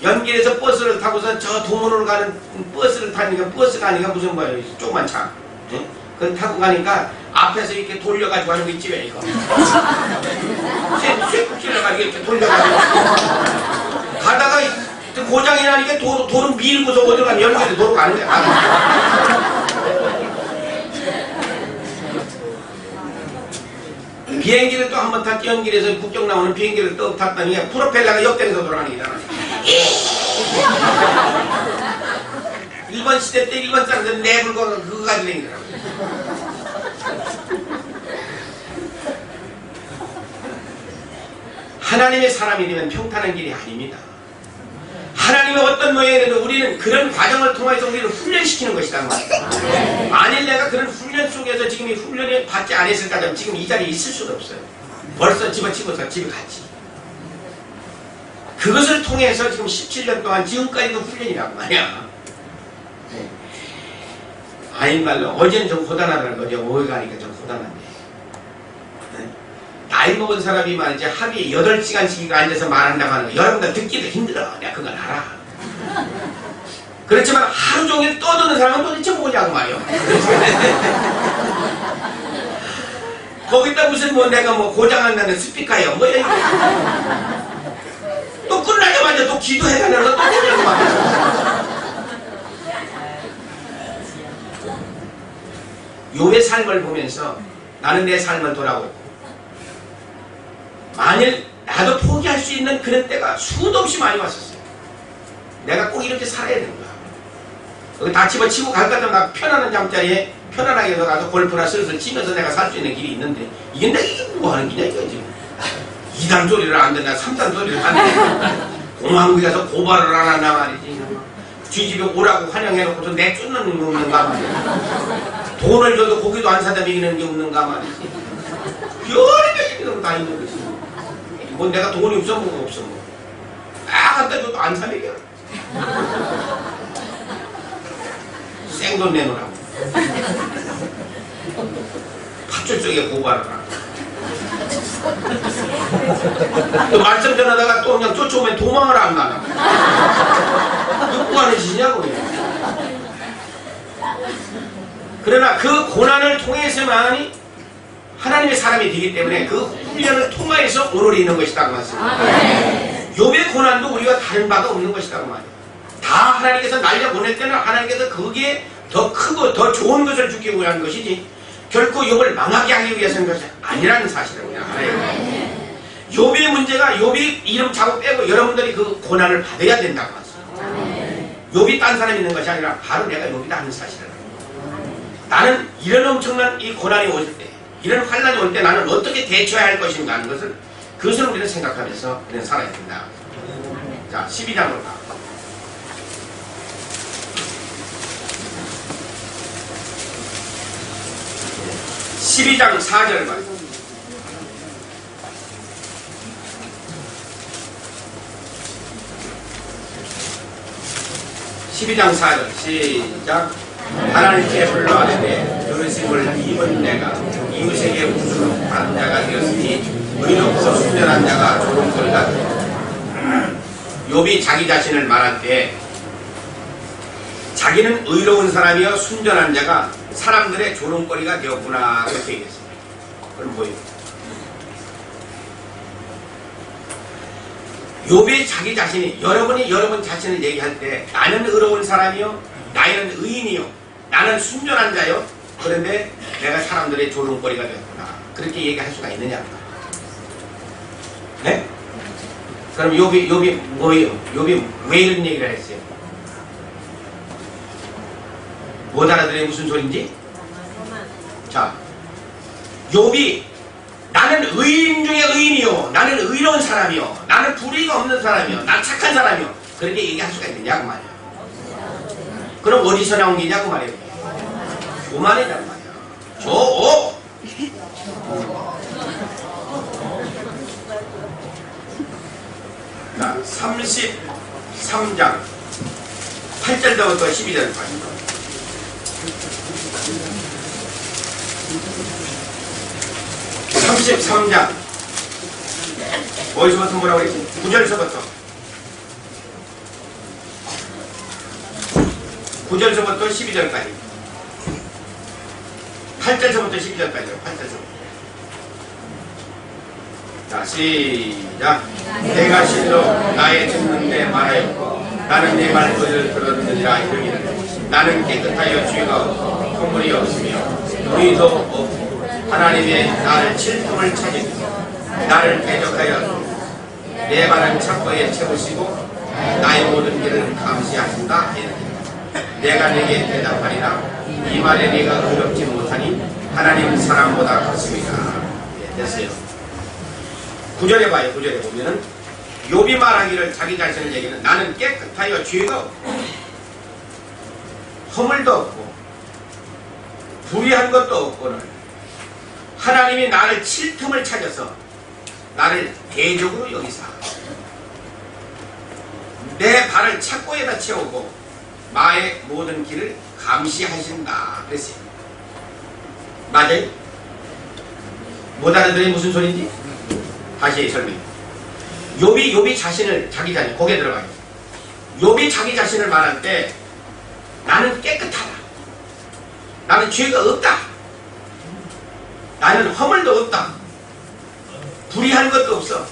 연길에서 버스를 타고서 저 동문으로 가는 버스를 타니까 버스가 아니라 무슨 뭐예요. 조그만 차. 네? 그걸 타고 가니까 앞에서 이렇게 돌려가지고 하는 거 있지 왜 이거. 쇠꼭 찔러가지고 이렇게 돌려가지고 가다가 고장이 나니까 도로 밀고서 어디로 가면 연결에 도로 가는 거야. 비행기를 또 한 번 탔지. 연길에서 국경 나오는 비행기를 또 탔더니 프로펠러가 역대에서 돌아가는 게잖아. 일본 시대 때 일본 사람들은 내불고 그거 가지고 다니더라고. 하나님의 사람이 되면 평탄한 길이 아닙니다. 하나님의 어떤 모양이라도 우리는 그런 과정을 통해서 우리를 훈련시키는 것이란 말이에요. 만일 내가 그런 훈련 속에서 지금 이 훈련을 받지 않았을까면 지금 이 자리에 있을 수가 없어요. 벌써 집어치고서 집에 갔지. 그것을 통해서 지금 17년 동안 지금까지도 훈련이란 말이야. 아닌말로 어제는 좀 고단하다는 거죠. 오해 가니까 좀 고단한데. 나이 먹은 사람이 말이지 하루에 8시간씩 앉아서 말한다고 하는 거 여러분들 듣기도 힘들어. 내가 그걸 알아. 그렇지만 하루 종일 떠드는 사람은 도대체 뭐냐고 말이야. 거기다 무슨 뭐 내가 뭐 고장난 나는 스피커야 뭐야 이거. 또 끝나자마자 또 기도해가는 거또 뭐냐고 말이야. 욥의 삶을 보면서 나는 내 삶을 돌아보고 만일 나도 포기할 수 있는 그런 때가 수도 없이 많이 왔었어요. 내가 꼭 이렇게 살아야 되는가. 여기 다 집어치고 갈 거면 나 편안한 잠자리에 편안하게 가서 골프나 슬슬 치면서 내가 살 수 있는 길이 있는데 이게 내가 이게 뭐 하는 길이야 이거 지금. 2단 소리를 안 듣나 3단 소리를 안 듣나 공항국에 가서 고발을 안 한단 말이지. 쥐집에 오라고 환영해놓고서 내 쫓는 게 없는가 말이지. 돈을 줘도 고기도 안 사다 먹이는 게 없는가 말이지. 별의별 얘기도 다 있는 거지. 뭐 내가 돈이 없어 뭐 없어 뭐. 갖다 줘도 안 사 먹여. 생돈 내놓으라고. 팥줄 쪽에 고발을 하고. 또 말씀 전하다가 또 그냥 쫓아오면 도망을 안 가나. 뭐 하는 짓이냐고. 그러나 그 고난을 통해서만이 하나님의 사람이 되기 때문에 그 훈련을 통하여서 오늘이 있는 것이라고 말씀합니다. 욥의 고난도 우리가 다른 바가 없는 것이라고 말이에요. 다 하나님께서 날려보낼 때는 하나님께서 거기에 더 크고 더 좋은 것을 주기 위한 것이지 결코 욥을 망하게 하기 위해서는 것이 아니라는 사실을 그냥 알아요. 욥의 문제가 욥이 이름 자고 빼고 여러분들이 그 고난을 받아야 된다고 말씀합니다. 욥이 딴 사람이 있는 것이 아니라 바로 내가 욥이다 하는 사실을 나는 이런 엄청난 이 고난이 올 때 이런 환란이 올 때 나는 어떻게 대처해야 할 것인가 하는 것을 그것을 우리는 생각하면서 우리는 살아야 된다. 자, 12장으로 가. (12장 4절) 말씀. 12장 4절 시작. 하나님께 불러하되 그릇임을 입은 내가 이웃에게 우주로 한 자가 되었으니 의롭고 순전한 자가 조롱거리가 되었다. 욥이 자기 자신을 말할 때 자기는 의로운 사람이여 순전한 자가 사람들의 조롱거리가 되었구나 그렇게 얘기했습니다. 그럼 뭐예요? 욥이 자기 자신이 여러분이 여러분 자신을 얘기할 때 나는 의로운 사람이요 나는 의인이요 나는 순전한 자요 그런데 내가 사람들의 조롱거리가 되었구나 그렇게 얘기할 수가 있느냐? 네? 그럼 욥이 뭐예요? 욥이 왜 이런 얘기를 했어요? 못 알아들어요? 무슨 소린지? 자, 욥이 나는 의인 중에 의인이요 나는 의로운 사람이요 나는 불의가 없는 사람이요 난 착한 사람이요 그렇게 얘기할 수가 있느냐고 말이야. 그럼 어디서 나온 게냐고 말이에요. 교만이란 말이야. 자, 33장 8절부터 12절까지. 33장 어디서부터 뭐라고 했지? 9절서부터 9절서부터 12절까지 8절서부터 12절까지요. 8절서부터. 자, 시작. 내가 실로 나의 듣는데 말하였고 나는 내 말소리를 들었느니라 이르기를 나는 깨끗하여 죄가 없고 허물이 없으며 불의도 없고 하나님의 나를 칠품을 찾으시고 나를 대적하여 내 발은 착고에 채우시고 나의 모든 길을 감시하신다. 내가 내게 대답하리라 이 말에 네가 어렵지 못하니 하나님 사람보다 크십니다. 됐어요. 9절에 봐요. 9절에 보면은 욥이 말하기를 자기 자신을 얘기는 나는 깨끗하여 죄가 없고 허물도 없고 불의한 것도 없고는 하나님이 나를 칠 틈을 찾아서 나를 대적으로 여기사 내 발을 착고에다 채우고 나의 모든 길을 감시하신다 그랬어요. 맞아요? 못 알아들으니 무슨 소리인지 다시 설명해. 욥이 자신을 자기 자신 거기에 들어가요. 욥이 자기 자신을 말할 때 나는 깨끗하다. 나는 죄가 없다. 나는 허물도 없다. 불의한 것도 없어.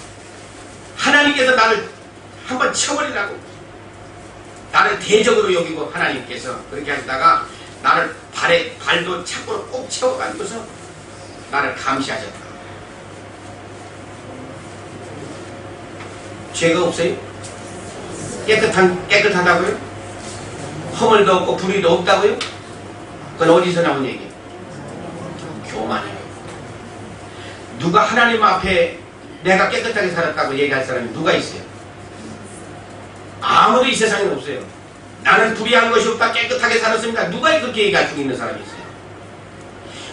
하나님께서 나를 한번 쳐버리라고. 나를 대적으로 여기고 하나님께서 그렇게 하시다가 나를 발도 착고로 꼭 채워가지고서 나를 감시하셨다. 죄가 없어요? 깨끗하다고요? 허물도 없고 불의도 없다고요? 그건 어디서 나온 얘기예요? 교만이에요. 누가 하나님 앞에 내가 깨끗하게 살았다고 얘기할 사람이 누가 있어요? 아무도 이 세상에 없어요. 나는 불의한 것이 없다, 깨끗하게 살았습니다. 누가 그렇게 얘기할 수 있는 사람이 있어요?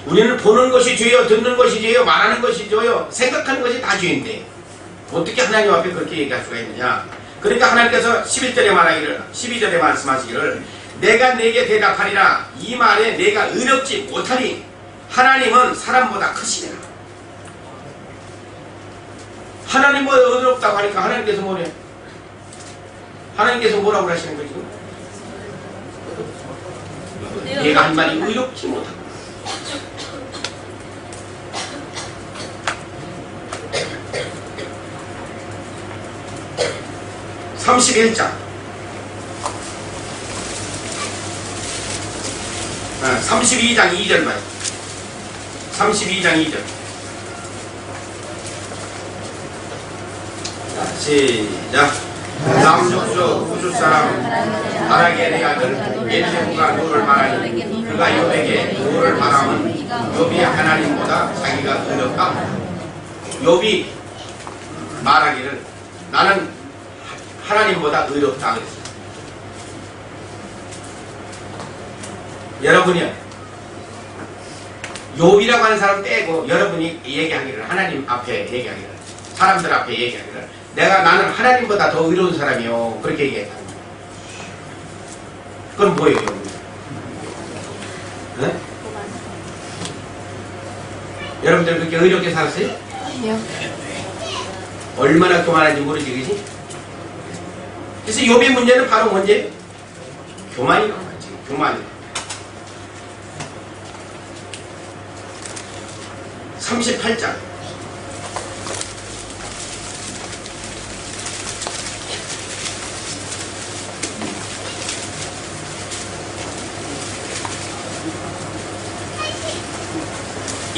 우리는 보는 것이 죄요, 듣는 것이 죄요, 말하는 것이 죄요, 생각하는 것이 다 죄인데 어떻게 하나님 앞에 그렇게 얘기할 수가 있느냐? 그러니까 하나님께서 11절에 말하기를, 12절에 말씀하시기를 내가 내게 대답하리라 이 말에 내가 어렵지 못하리 하나님은 사람보다 크시니라. 하나님보다 어렵다고 하니까 하나님께서 뭐래? 하나님께서 뭐라고 하시는 거지? 내가 한 말이 의롭지 못하고 31장 32장 2절 봐요. 32장 2절 자, 시작. 남족수 우주사람 바라게의 아들 엘리후가 누를 말하니 그가 욥에게 누를 말하면 욥이 하나님보다 자기가 어렵다. 욥이 말하기를 나는 하나님보다 의롭다 그랬어요. 여러분이요, 욥이라고 하는 사람 빼고 여러분이 얘기하기를, 하나님 앞에 얘기하기를, 사람들 앞에 얘기하기를 나는 하나님보다 더 의로운 사람이요 그렇게 얘기했다. 그건 뭐예요? 네? 여러분들 그렇게 의롭게 살았어요? 아니요. 얼마나 교만한지 모르지, 그지? 그래서 욥의 문제는 바로 뭔지? 교만이라고 하지. 교만이. 38장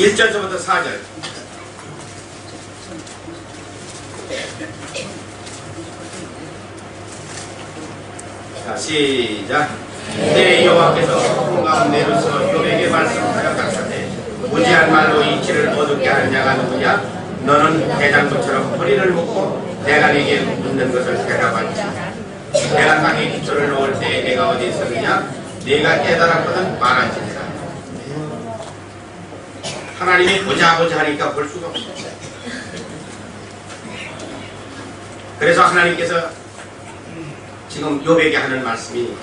1절부터 4절 자, 시작. 내 여호와께서 폭풍 가운데로서 욥에게 말씀하여 가라사대 무지한 말로 이치를 어둡게 하는 자가 누구냐? 너는 대장부처럼 허리를 묶고 내가 네게 묻는 것을 대답하지. 내가 땅에 기초를 놓을 때에 내가 어디 있었느냐? 네가 깨달았거든 말하지니라. 하나님이 보자 하니까 볼 수가 없어요. 그래서 하나님께서 지금 욥에게 하는 말씀이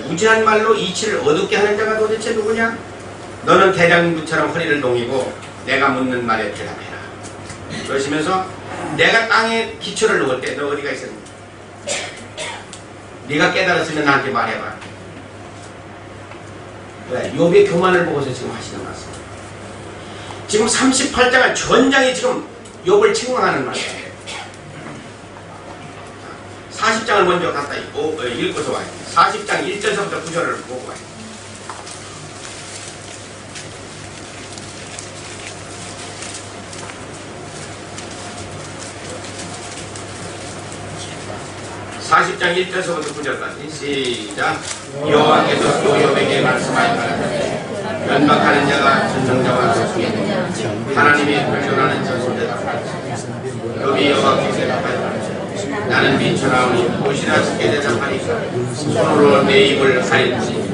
무지한 말로 이치를 어둡게 하는 자가 도대체 누구냐? 너는 대장부처럼 허리를 동이고 내가 묻는 말에 대답해라. 그러시면서 내가 땅에 기초를 놓을 때 너 어디가 있었니? 네가 깨달았으면 나한테 말해봐. 왜? 욥의 교만을 보고서 지금 하시는 말씀. 지금 38장은 전장이 지금 욥을 책망하는 말이에요. 40장을 먼저 갖다 읽고서 와요. 40장 1절서부터 9절을 보고 와요. (40장 1절서부터 9절까지) 시작. 여호와께서 또 욥에게 말씀하시되 연박하는 자가 전정자와 소수겠느냐 하나님이 변론하는 전술대다. 욥이 여호와께 대답하였다. 나는 미천하오니 무엇이나 주께 대답하니까 손으로 내 입을 가릴지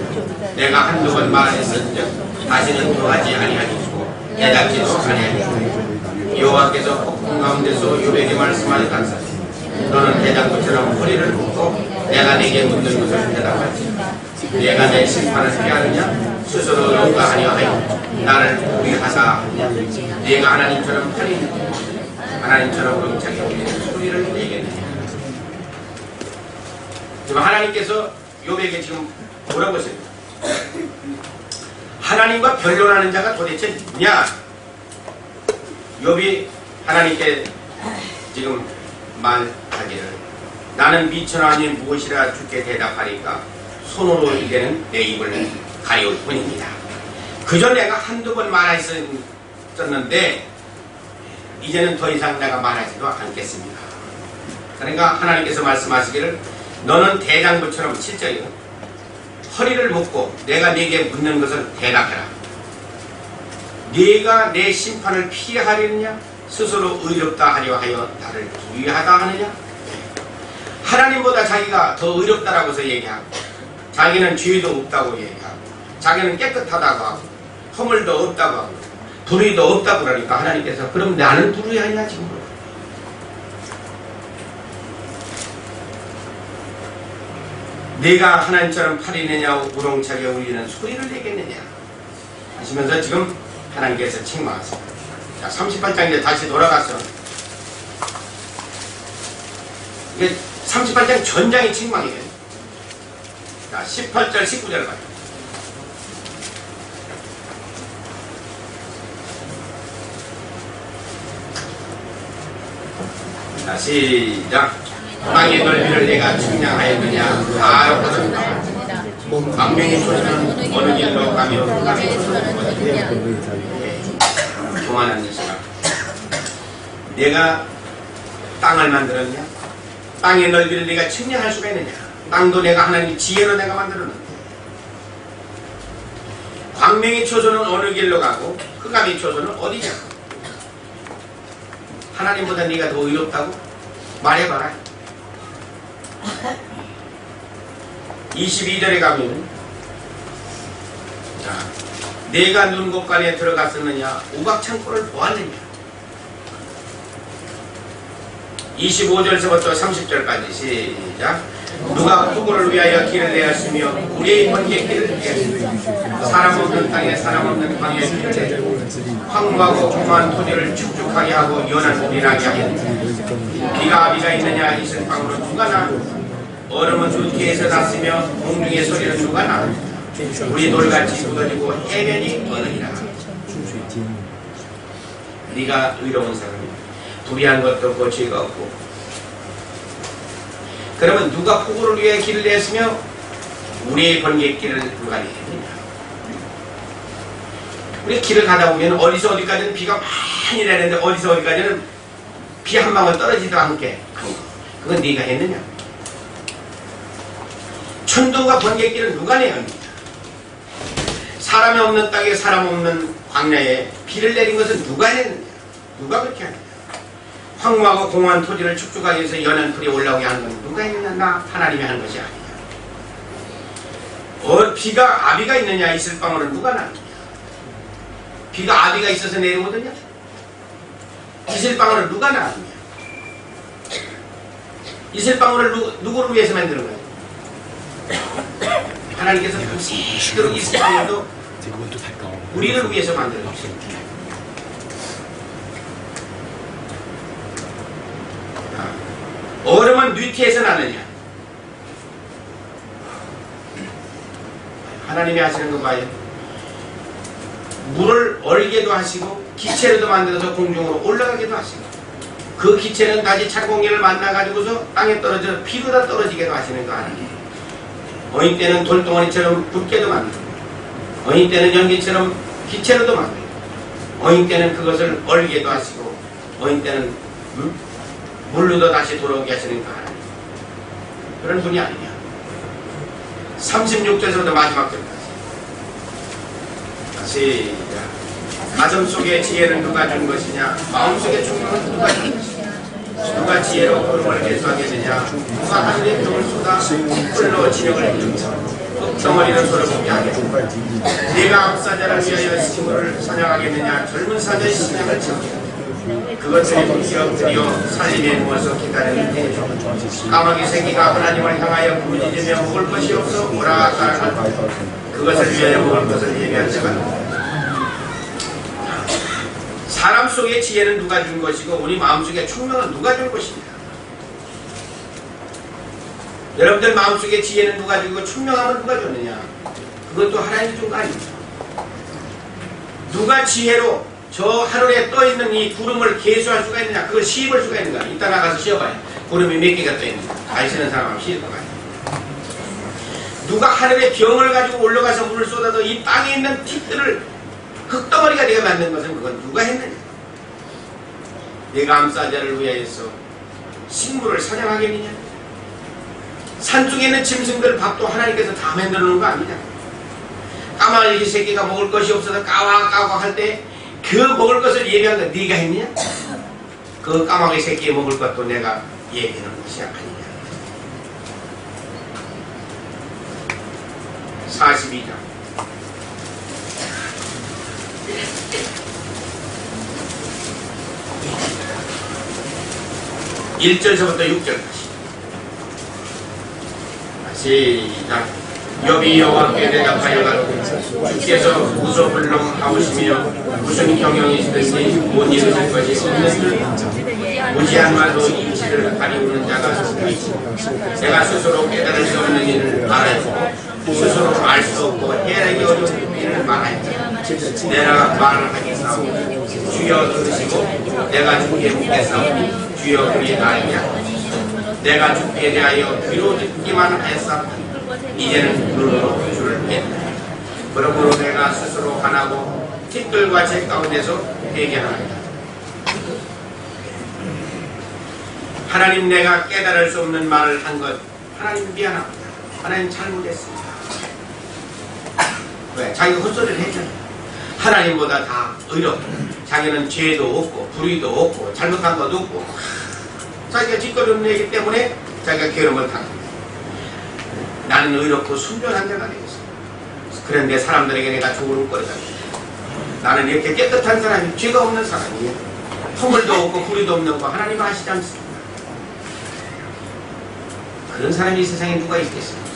내가 한두 번 말했은즉 다시는 더하지 아니하니고 깨닫지도 아니하니고 여호와께서 폭풍 가운데서 욥에게 말씀하셨다. 너는 대장부처럼 허리를 묶고 내가 네게 묻는 것을 대답하지. 내가 내 심판을 피하느냐 스스로 용가하려 하여 나를 위하사 하느냐. 네가 하나님처럼 팔이느냐 하나님처럼 음착에 소리를 내겠느냐. 지금 하나님께서 욥에게 지금 뭐라고 했습니까? 하나님과 변론하는 자가 도대체 누구냐? 욥이 하나님께 지금 말하기를 나는 미천하니 무엇이라 주께 대답하니까 손으로 이제는 내 입을 가리울 뿐입니다. 그저 내가 한두 번 말했었는데 이제는 더 이상 내가 말하지도 않겠습니다. 그러니까 하나님께서 말씀하시기를 너는 대장부처럼 7절이요 허리를 묶고 내가 네게 묻는 것을 대답해라. 네가 내 심판을 피하려느냐 스스로 의롭다 하려 하여 나를 기이하다 하느냐. 하나님보다 자기가 더 의롭다라고 해서 얘기하고 자기는 죄도 없다고 얘기하고 자기는 깨끗하다고 하고 허물도 없다고 하고 불의도 없다고 그러니까 하나님께서 그럼 나는 불의하냐 지금. 네가 하나님처럼 팔이느냐 우렁차게 울리는 소리를 내겠느냐 하시면서 지금 하나님께서 책망하십니다. 자, 38장 이제 다시 돌아가서 이게 38장 전장이 책망이에요. 자, 18절 19절 봐요. 자, 시작. 땅의 넓이를 내가 측량하였느냐 알았거든요. 광명의 초소는 어느 길로 가며 땅의 초소는 어느 길로 교만한 것이라. 내가 땅을 만들었냐? 땅의 넓이를 내가 측량할 수가 있느냐? 땅도 내가 하나님 지혜로 내가 만들었는데 광명의 초소는 어느 길로 가고 흑암의 초소는 어디냐? 하나님보다 네가 더 의롭다고? 말해봐라. 22절에 가면 자, 내가 눈곱간에 들어갔었느냐 우박창고를 보았느냐. 25절서부터 30절까지 시작. 누가 폭우를 위하여 길을 내었으며 우리의 번개길을 내었으며 사람 없는 땅에 사람 없는 광야에 길을 내었으며 황무하고 공허한 토지를 축축하게 하고 연한 물이 나게 하였느냐. 비가 아비가 있느냐 있을 방으로 누가 나느냐. 얼음은 두께에서 났으며 공중의 소리는 누가 나느냐. 우리 돌같이 굳어지고 해변이 어느니라. 네가 의로운 사람이야. 불의한 것도 없고 죄가 없고. 그러면 누가 폭우를 위해 길을 냈으며 우리의 번개길을 누가 내느냐. 우리 길을 가다 보면 어디서 어디까지는 비가 많이 내리는데 어디서 어디까지는 비 한 방울 떨어지도 않게 한 거. 그건 네가 했느냐. 천둥과 번개길은 누가 내었느냐. 사람이 없는 땅에 사람 없는 광야에 비를 내린 것은 누가 했느냐. 누가 그렇게 하느냐. 황무하고 공허한 토지를 축축하게 해서 연한 풀이 올라오게 하는 건 누가 했느냐. 나 하나님이 하는 것이 아니냐. 비가 아비가 있느냐 있을 방울은 누가 나느냐. 비가 아비가 있어서 내려오느냐. 있을 방울은 누가 나느냐. 있을 방울을 누구를 위해서 만드는 거예요. 하나님께서 그대로 있을 방울도 우리를 위해서 만들어 주십니다. 얼음은 뉘티에서 나느냐. 하나님이 하시는 거 봐요. 물을 얼게도 하시고 기체로도 만들어서 공중으로 올라가기도 하시고 그 기체는 다시 찬 공기를 만나가지고서 땅에 떨어져 피보다 떨어지게도 하시는 거 아니에요. 어인 때는 돌덩어리처럼 붓게도 만들고 어인 때는 연기처럼 기체로도 만들고 어인 때는 그것을 얼게도 하시고 어인 때는 물로도 다시 돌아오게 하시는 거 아니에요. 그런 분이 아니냐. 36절에서부터 마지막 절까지 시작. 가슴 속의 지혜는 누가 준 것이냐? 마음속의 충만은 누가 준 것이냐? 누가 지혜로 구름을 개수하겠느냐? 누가 하늘의 병을 쏟아 풀로 진영을 이루며 흙덩어리는 소리없게 하겠느냐? 네가 암사자를 위하여 식물을 사냥하겠느냐? 젊은 사자의 신앙을 지키겠느냐? 그것들이 기억들이여 살림에 누워서 기다리는데 까마귀 새끼가 하나님을 향하여 부르짖으며 먹을 것이 없어 오라 따라간다. 그것을 위하여 먹을 것을 예비한 자가 사람 속의 지혜는 누가 준 것이고 우리 마음속의 총명은 누가 준 것이냐. 여러분들 마음속의 지혜는 누가 주고 총명함은 누가 줬느냐. 그것도 하나님이 준 거 아닙니까? 누가 지혜로 저 하늘에 떠있는 이 구름을 계수할 수가 있느냐. 그걸 시입을 수가 있는가. 이따 나가서 시어봐요. 구름이 몇 개가 떠있는가. 아시는 사람은 시일 거 아니에요. 누가 하늘에 병을 가지고 올라가서 물을 쏟아서 이 땅에 있는 팁들을 흙덩어리가 되어 만든 것은 그건 누가 했느냐. 내가 암사자를 위하여서 식물을 사냥하겠느냐. 산중에 있는 짐승들 밥도 하나님께서 다 만들어 놓은 거 아니냐. 까마귀 새끼가 먹을 것이 없어서 까와까와 할 때 그 먹을 것을 예비한 건 네가 했느냐. 그 까마귀 새끼에 먹을 것도 내가 예비해 놓은 것이 아니냐. 42장 1절서부터 6절까지 시작. 욥이 여호와께 대답하여 가로되 주께서 무소불능하오시며 무슨 경영이시든지 못 이루실 것이 없는지 무지한 말로 임시를 가리우는 자가 속히 내가 스스로 깨달을 수 없는 일을 말하고 스스로 알 수 없고 해내기 어려운 일을 말하였다. 내가 말을 하겠사오니 주여 들으시고 내가 주께 묻겠사오니 주여 그리하리냐. 내가 주께 대하여 귀로 듣기만 하였사오니 이제는 눈으로 주를 뺀다. 그러므로 내가 스스로 화나고 틱들과 제 가운데서 회개하나이다. 하나님, 내가 깨달을 수 없는 말을 한 것 하나님 미안합니다. 하나님 잘못했습니다. 왜? 자기가 헛소리를 했잖아요. 하나님보다 다 의롭고 자기는 죄도 없고 불의도 없고 잘못한 것도 없고 자기가 짓거리 없는 얘기 때문에 자기가 괴로움을 당합니다. 나는 의롭고 순전한 자가 되겠어. 그런데 사람들에게 내가 좋은 거리다. 나는 이렇게 깨끗한 사람이, 죄가 없는 사람이에요. 허물도 없고 불의도 없는 거 하나님 아시지 않습니까? 그런 사람이 이 세상에 누가 있겠습니까?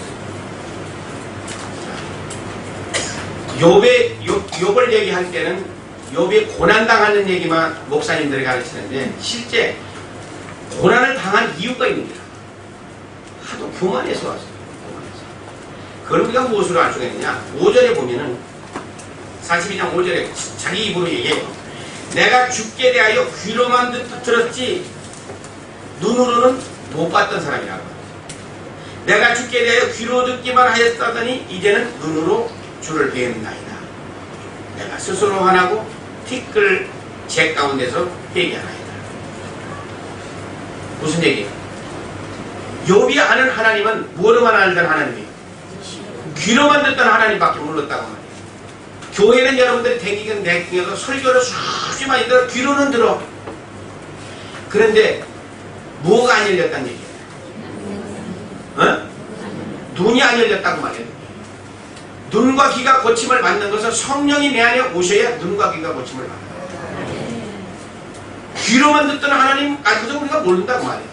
욥을 얘기할 때는 욥이 고난당하는 얘기만 목사님들이 가르치는데 실제 고난을 당한 이유가 있습니다. 하도 교만해서 왔어요. 그걸 우리가 무엇으로 알 수가 있느냐. 5절에 보면은 42장 5절에 자기 입으로 얘기해요. 내가 주께 대하여 귀로만 들었지 눈으로는 못 봤던 사람이라고. 내가 주께 대하여 귀로 듣기만 하였다더니 이제는 눈으로 주를 뵙나이다. 내가 스스로 화나고 티끌 제 가운데서 회개하나이다. 무슨 얘기예요? 욥이 아는 하나님은 뭐로만 알던 하나님이에요? 귀로만 듣던 하나님밖에 몰랐다고 말이에요. 교회는 여러분들이 댕기면서 설교를 수없이 많이 들어 귀로는 들어. 그런데 뭐가 안 열렸다는 얘기예요? 어? 눈이 안 열렸다고 말이에요. 눈과 귀가 고침을 받는 것은 성령이 내 안에 오셔야 눈과 귀가 고침을 받아요. 귀로만 듣던 하나님 가지고서 우리가 모른다고 말이에요.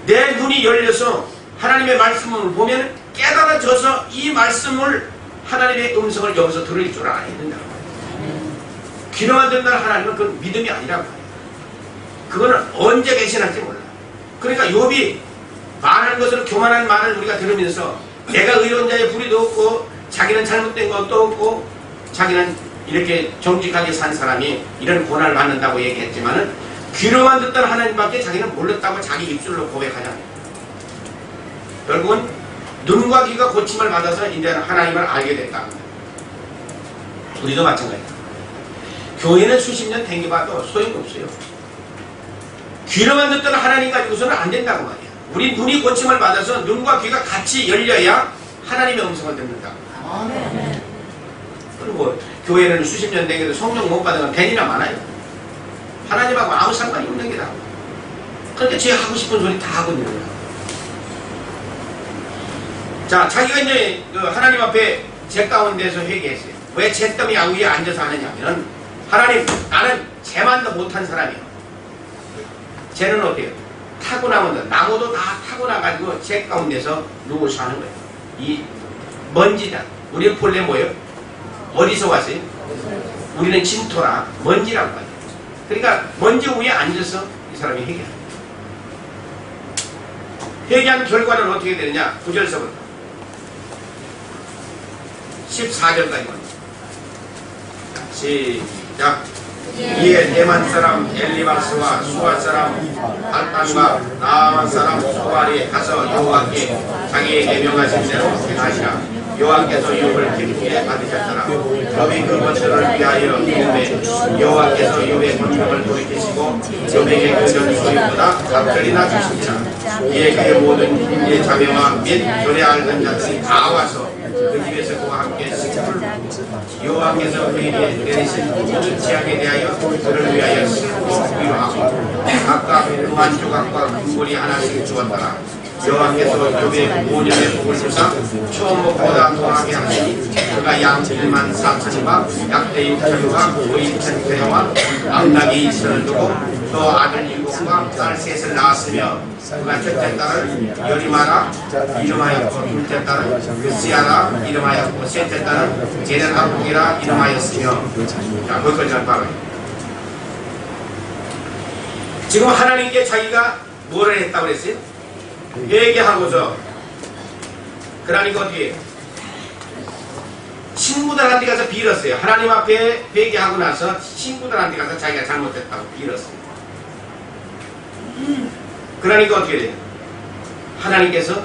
내 눈이 열려서 하나님의 말씀을 보면 깨달아져서 이 말씀을 하나님의 음성을 여기서 들을 줄 알아야 된다고 말이에요. 귀로만 듣는 하나님은 그건 믿음이 아니라고 말이에요. 그거는 언제 배신할지 몰라. 그러니까 욥이 말하는 것으로 교만한 말을 우리가 들으면서 내가 의로운 자의 불의도 없고 자기는 잘못된 것도 없고 자기는 이렇게 정직하게 산 사람이 이런 고난을 받는다고 얘기했지만은 귀로만 듣던 하나님밖에 자기는 몰랐다고 자기 입술로 고백하잖아요. 결국은 눈과 귀가 고침을 받아서 이제 하나님을 알게 됐다. 우리도 마찬가지다. 교회는 수십 년 댕겨봐도 소용없어요. 귀로만 듣던 하나님 가지고서는 안 된다고 말이야. 우리 눈이 고침을 받아서 눈과 귀가 같이 열려야 하나님의 음성을 듣는다. 그리고 교회는 수십 년 댕겨도 성령 못 받으면 괜히나 많아요. 하나님하고 아무 상관이 없는 게다. 그러니까 제 하고 싶은 소리 다 하고 있는 거야. 자, 자기가 이제 그 하나님 앞에 죄 가운데서 회개했어요. 왜 잿더미 위에 앉아서 하느냐면, 하나님, 나는 죄만도 못한 사람이에요. 죄는 어때요? 타고나면 나무도 다 타고나가지고 죄 가운데서 누워서 하는 거예요. 이 먼지다. 우리는 본래 뭐예요? 어디서 왔어요? 우리는 진토라 먼지라고 해요. 그러니까 먼지 위에 앉아서 이 사람이 회개해요. 회개한 결과는 어떻게 되느냐? 9절서부터 14절까지만 시작. 이에 대만 사람 엘리바스와 수아 사람 알단과 나아만 사람 소발이 가서 여호와께 자기에게 명하신 대로 행하시라. 여호와께서 욥을 기쁘게 받으셨더라. 욥이 그것들을 위하여 기름에 여호와께서 욥의 권능을 돌이키시고 욥에게 그 전 소유보다 갑절이나 주시니라. 이에 그의 모든 형제 자매와 및 교례 알던 자들이 다 와서 그 집에서 그와 함께 식품을 먹고 여호와께서 그에게 내리신 모든 재앙에 대하여 그를 위하여 슬프고 위로하고 각각 그만 조각과 금고리 하나씩 주었더라. 여호와께서 욥의 5년의 복을 주사 처음보다 더하게 하시니 그가 양 1만 4천과 약대 6천과 고인 1,000대와 암낙이 2천을 두고 또 아들 7과 딸 3을 낳았으며 그가 첫째 딸을 여리마라 이름하였고 둘째 딸은 시아라 이름하였고 셋째 딸은 제네다국이라 이름하였으며. 자, 거기까지 봐봐요. 지금 하나님께 자기가 뭐를 했다고 그랬어요? 회개하고서 그러니까 어떻게 친구들한테 가서 빌었어요. 하나님 앞에 회개하고 나서 친구들한테 가서 자기가 잘못했다고 빌었어요. 그러니까 어떻게 돼요? 하나님께서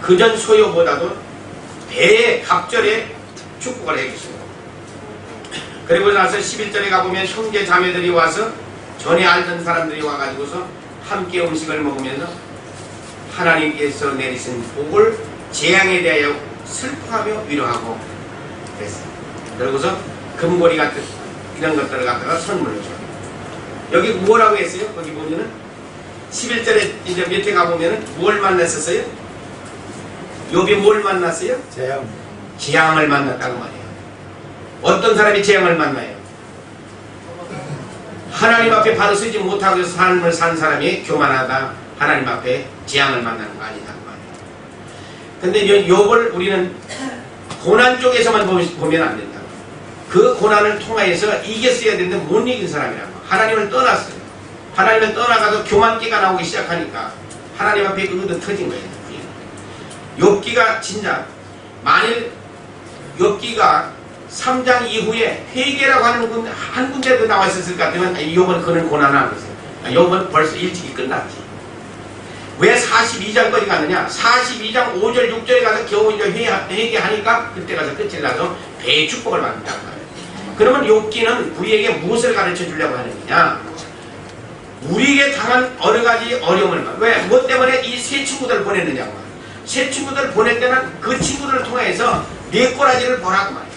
그전 소요보다도 배의 갑절에 축복을 해주시고, 그리고 나서 11절에 가보면 형제 자매들이 와서 전에 알던 사람들이 와가지고서 함께 음식을 먹으면서 하나님께서 내리신 복을 재앙에 대하여 슬퍼하며 위로하고 그랬어요. 그러고서 금고리 같은 이런 것들을 갖다가 선물로 줘요. 여기 뭐라고 했어요? 거기 보면은 11절에 이제 밑에 가보면은 뭘 만났었어요? 욥이 뭘 만났어요? 재앙을 만났다고 말이에요. 어떤 사람이 재앙을 만나요? 하나님 앞에 바로 서지 못하고 삶을 산 사람이 교만하다, 하나님 앞에 재앙을 만나는 거 아니다 그 말이에요. 근데 욥을 우리는 고난 쪽에서만 보면 안 된다. 그 고난을 통하여서 이겼어야 되는데 못 이긴 사람이라고. 하나님을 떠났어요. 하나님을 떠나가서 교만기가 나오기 시작하니까 하나님 앞에 의도 터진 거예요. 욥기가 진짜 만일 욥기가 3장 이후에 회개라고 하는 한 군데도 나와 있었을 것 같으면 욥은 그런 고난을 하고 있어요. 욥은 벌써 일찍이 끝났지. 왜 42장까지 갔느냐? 42장 5절 6절에 가서 겨우 이제 회개하니까 그때 가서 끝을 나서 배의 축복을 받는다고 말이에요. 그러면 욥기는 우리에게 무엇을 가르쳐 주려고 하는 거냐? 우리에게 당한 여러 가지 어려움을 왜? 뭐 때문에 이 세 친구들을 보냈느냐고. 세 친구들을 보낼 때는 그 친구들을 통해서 네 꼬라지를 보라고 말이에요.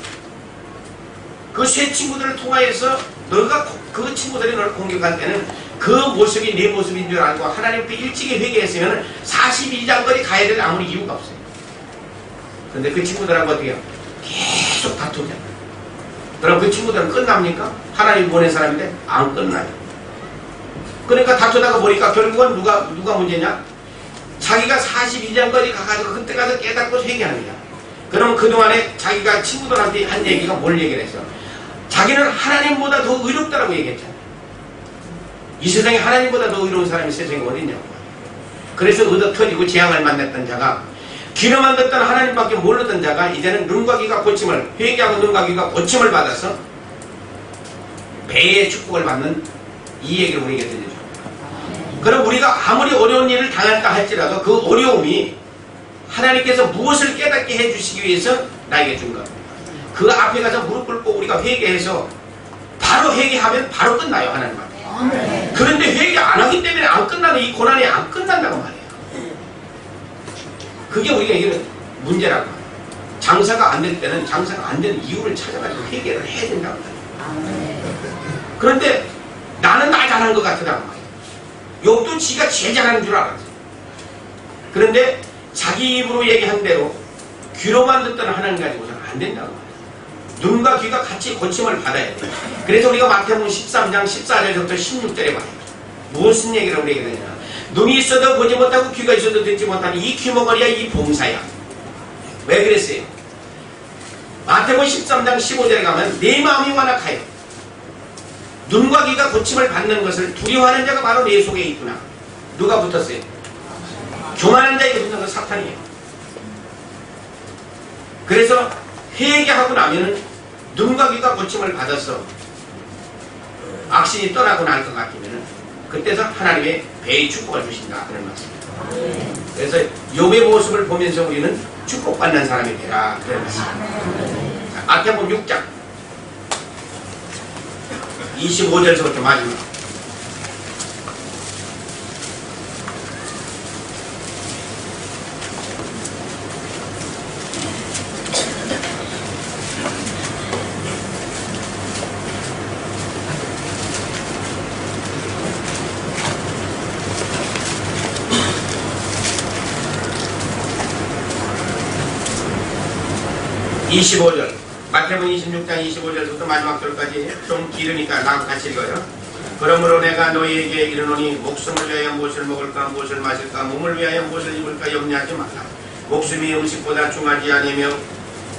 그 세 친구들을 통해서 너가 그 친구들이 너를 공격할 때는 그 모습이 내 모습인 줄 알고 하나님 앞에 일찍이 회개했으면 42장거리 가야 될 아무리 이유가 없어요. 그런데 그 친구들하고 어떻게 해요? 계속 다투잖아요. 그럼 그 친구들은 끝납니까? 하나님 보낸 사람인데 안 끝나요. 그러니까 다투다가 보니까 결국은 누가 문제냐? 자기가 42장거리 가가지고 그때 가서 깨닫고 회개하는 거야. 그럼 그동안에 자기가 친구들한테 한 얘기가 뭘 얘기를 했어? 자기는 하나님보다 더 의롭다라고 얘기했잖아. 이 세상에 하나님보다 더 의로운 사람이 세상에 어딨냐고. 그래서 얻어 터지고 재앙을 만났던 자가, 귀로만 듣던 하나님밖에 모르던 자가 이제는 눈과 귀가 고침을, 회개하고 눈과 귀가 고침을 받아서 배의 축복을 받는 이 얘기를 우리에게 들려줍니다. 그럼 우리가 아무리 어려운 일을 당할까 할지라도 그 어려움이 하나님께서 무엇을 깨닫게 해주시기 위해서 나에게 준 것. 그 앞에 가서 무릎 꿇고 우리가 회개해서 바로 회개하면 바로 끝나요, 하나님 앞에. 그런데 회개 안 하기 때문에 안 끝나는 이 고난이 안 끝난다고 말이에요. 그게 우리가 이게 문제라고 말이에요. 장사가 안 될 때는 장사가 안 되는 이유를 찾아가지고 회개를 해야 된다고 말이에요. 그런데 나는 나 잘한 것 같더라고 말이에요. 욥도 지가 제일 잘하는 줄 알았어. 그런데 자기 입으로 얘기한 대로 귀로만 듣던 하나님 가지고서는 안 된다고 말이에요. 눈과 귀가 같이 고침을 받아야 돼요. 그래서 우리가 마태복음 13장 14절부터 16절에 봐요. 무슨 얘기를 우리에게 되냐. 눈이 있어도 보지 못하고 귀가 있어도 듣지 못하는 이 귀머거리야 이 봉사야. 왜 그랬어요? 마태복음 13장 15절에 가면 내 마음이 완악하여 눈과 귀가 고침을 받는 것을 두려워하는 자가 바로 내 속에 있구나. 누가 붙었어요? 교만한 자에게 붙는 건 사탄이에요. 그래서 회개하고 나면은 눈과 귀가 고침을 받아서 악신이 떠나고 날 것 같으면은 그때서 하나님의 배의 축복을 주신다 그런 말씀입니다. 그래서 욥의 모습을 보면서 우리는 축복받는 사람이 되라 그런 말씀입니다. 마태복음 6장 25절서부터 마지막. 마태복음 26장 25절부터 마지막 절까지 좀 길으니까 나하고 같이 읽어요. 그러므로 내가 너희에게 이르노니 목숨을 위하여 무엇을 먹을까 무엇을 마실까 몸을 위하여 무엇을 입을까 염려하지 말라. 목숨이 음식보다 중하지 아니며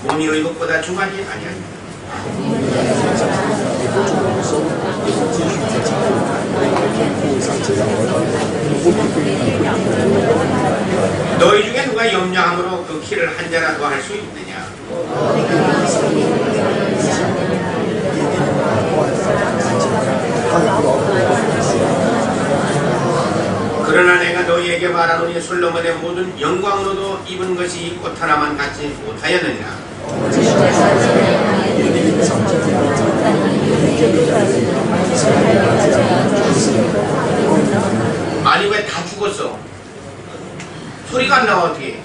몸이 의복보다 중하지 아니하니라. 너희 중에 누가 염려함으로 그 키를 한 자라도 할 수 있느냐. 그러나 내가 너희에게 말하노니 솔로몬의 모든 영광으로도 입은 것이 이 꽃 하나만 갖지 못하였느니라. 아니 왜 다 죽었어? 소리가 안 나와 어떻게?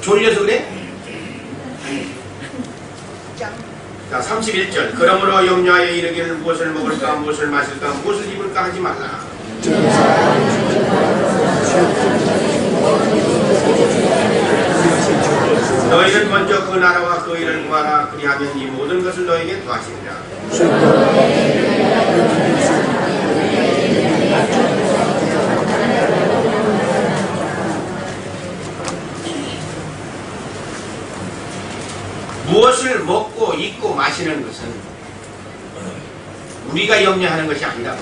졸려서 그래? 자 31절 그러므로 염려하여 이르기를 무엇을 먹을까 무엇을 마실까 무엇을 입을까 하지 말라. 너희는 먼저 그 나라와 그 일을 구하라. 그리하면 이 모든 것을 너희에게 더하시리라. 무엇을 먹고 입고 마시는 것은 우리가 염려하는 것이 아니다.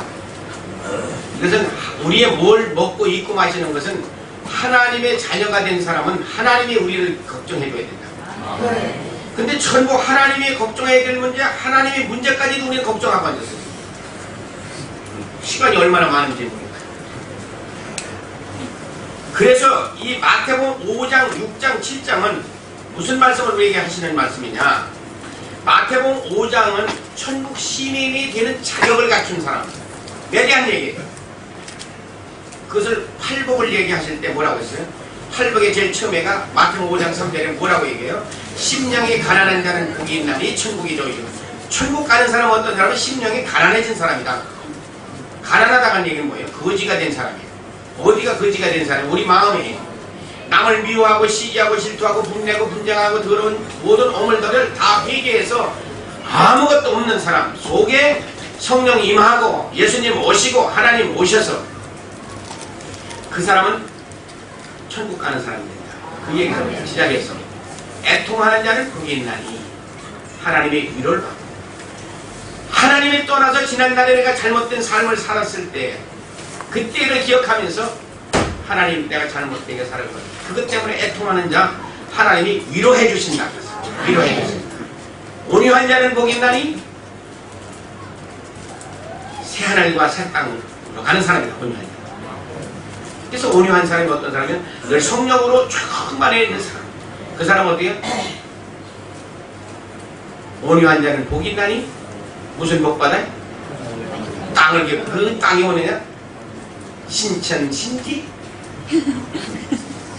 이것은 우리의 뭘 먹고 입고 마시는 것은 하나님의 자녀가 된 사람은 하나님이 우리를 걱정해줘야 된다. 근데 전부 하나님이 걱정해야 될 문제, 하나님의 문제까지도 우리는 걱정하고 앉았어요. 시간이 얼마나 많은지 모르겠어요. 그래서 이 마태복음 5장, 6장, 7장은 무슨 말씀을 우리에게 하시는 말씀이냐. 마태복음 5장은 천국 시민이 되는 자격을 갖춘 사람입니다. 에 대한 얘기예요. 그것을 팔복을 얘기하실 때 뭐라고 했어요? 팔복의 제일 처음에가 마태복음 5장 3절에 뭐라고 얘기해요? 심령이 가난한 자는 복이 있나니 천국이 저희죠. 천국 가는 사람은 어떤 사람은 심령이 가난해진 사람이다. 가난하다는 얘기는 뭐예요? 거지가 된 사람이에요. 어디가 거지가 된 사람이에요? 우리 마음에 남을 미워하고 시기하고 질투하고 분내고 분쟁하고 더러운 모든 어물들을 다 회개해서 아무것도 없는 사람 속에 성령 임하고 예수님 오시고 하나님 오셔서 그 사람은 천국 가는 사람이 된다. 그 얘기를 시작해서 애통하는 자는 복이 있나니 하나님의 위로를 받고 하나님이 떠나서 지난날에 내가 잘못된 삶을 살았을 때 그때를 기억하면서 하나님 내가 잘못되게 살았거든. 그것 때문에 애통하는 자 하나님이 위로해 주신다. 위로해 주신다. 온유한 자는 복이 있나니 새 하늘과 새 땅으로 가는 사람이다. 온유한 자. 그래서 온유한 사람이 어떤 사람이면 늘 성령으로 충만해 있는 사람. 그 사람은 어떻게? 온유한 자는 복이 있나니 무슨 복 받아요? 땅을 기고 그 땅이 뭐냐? 신천 신지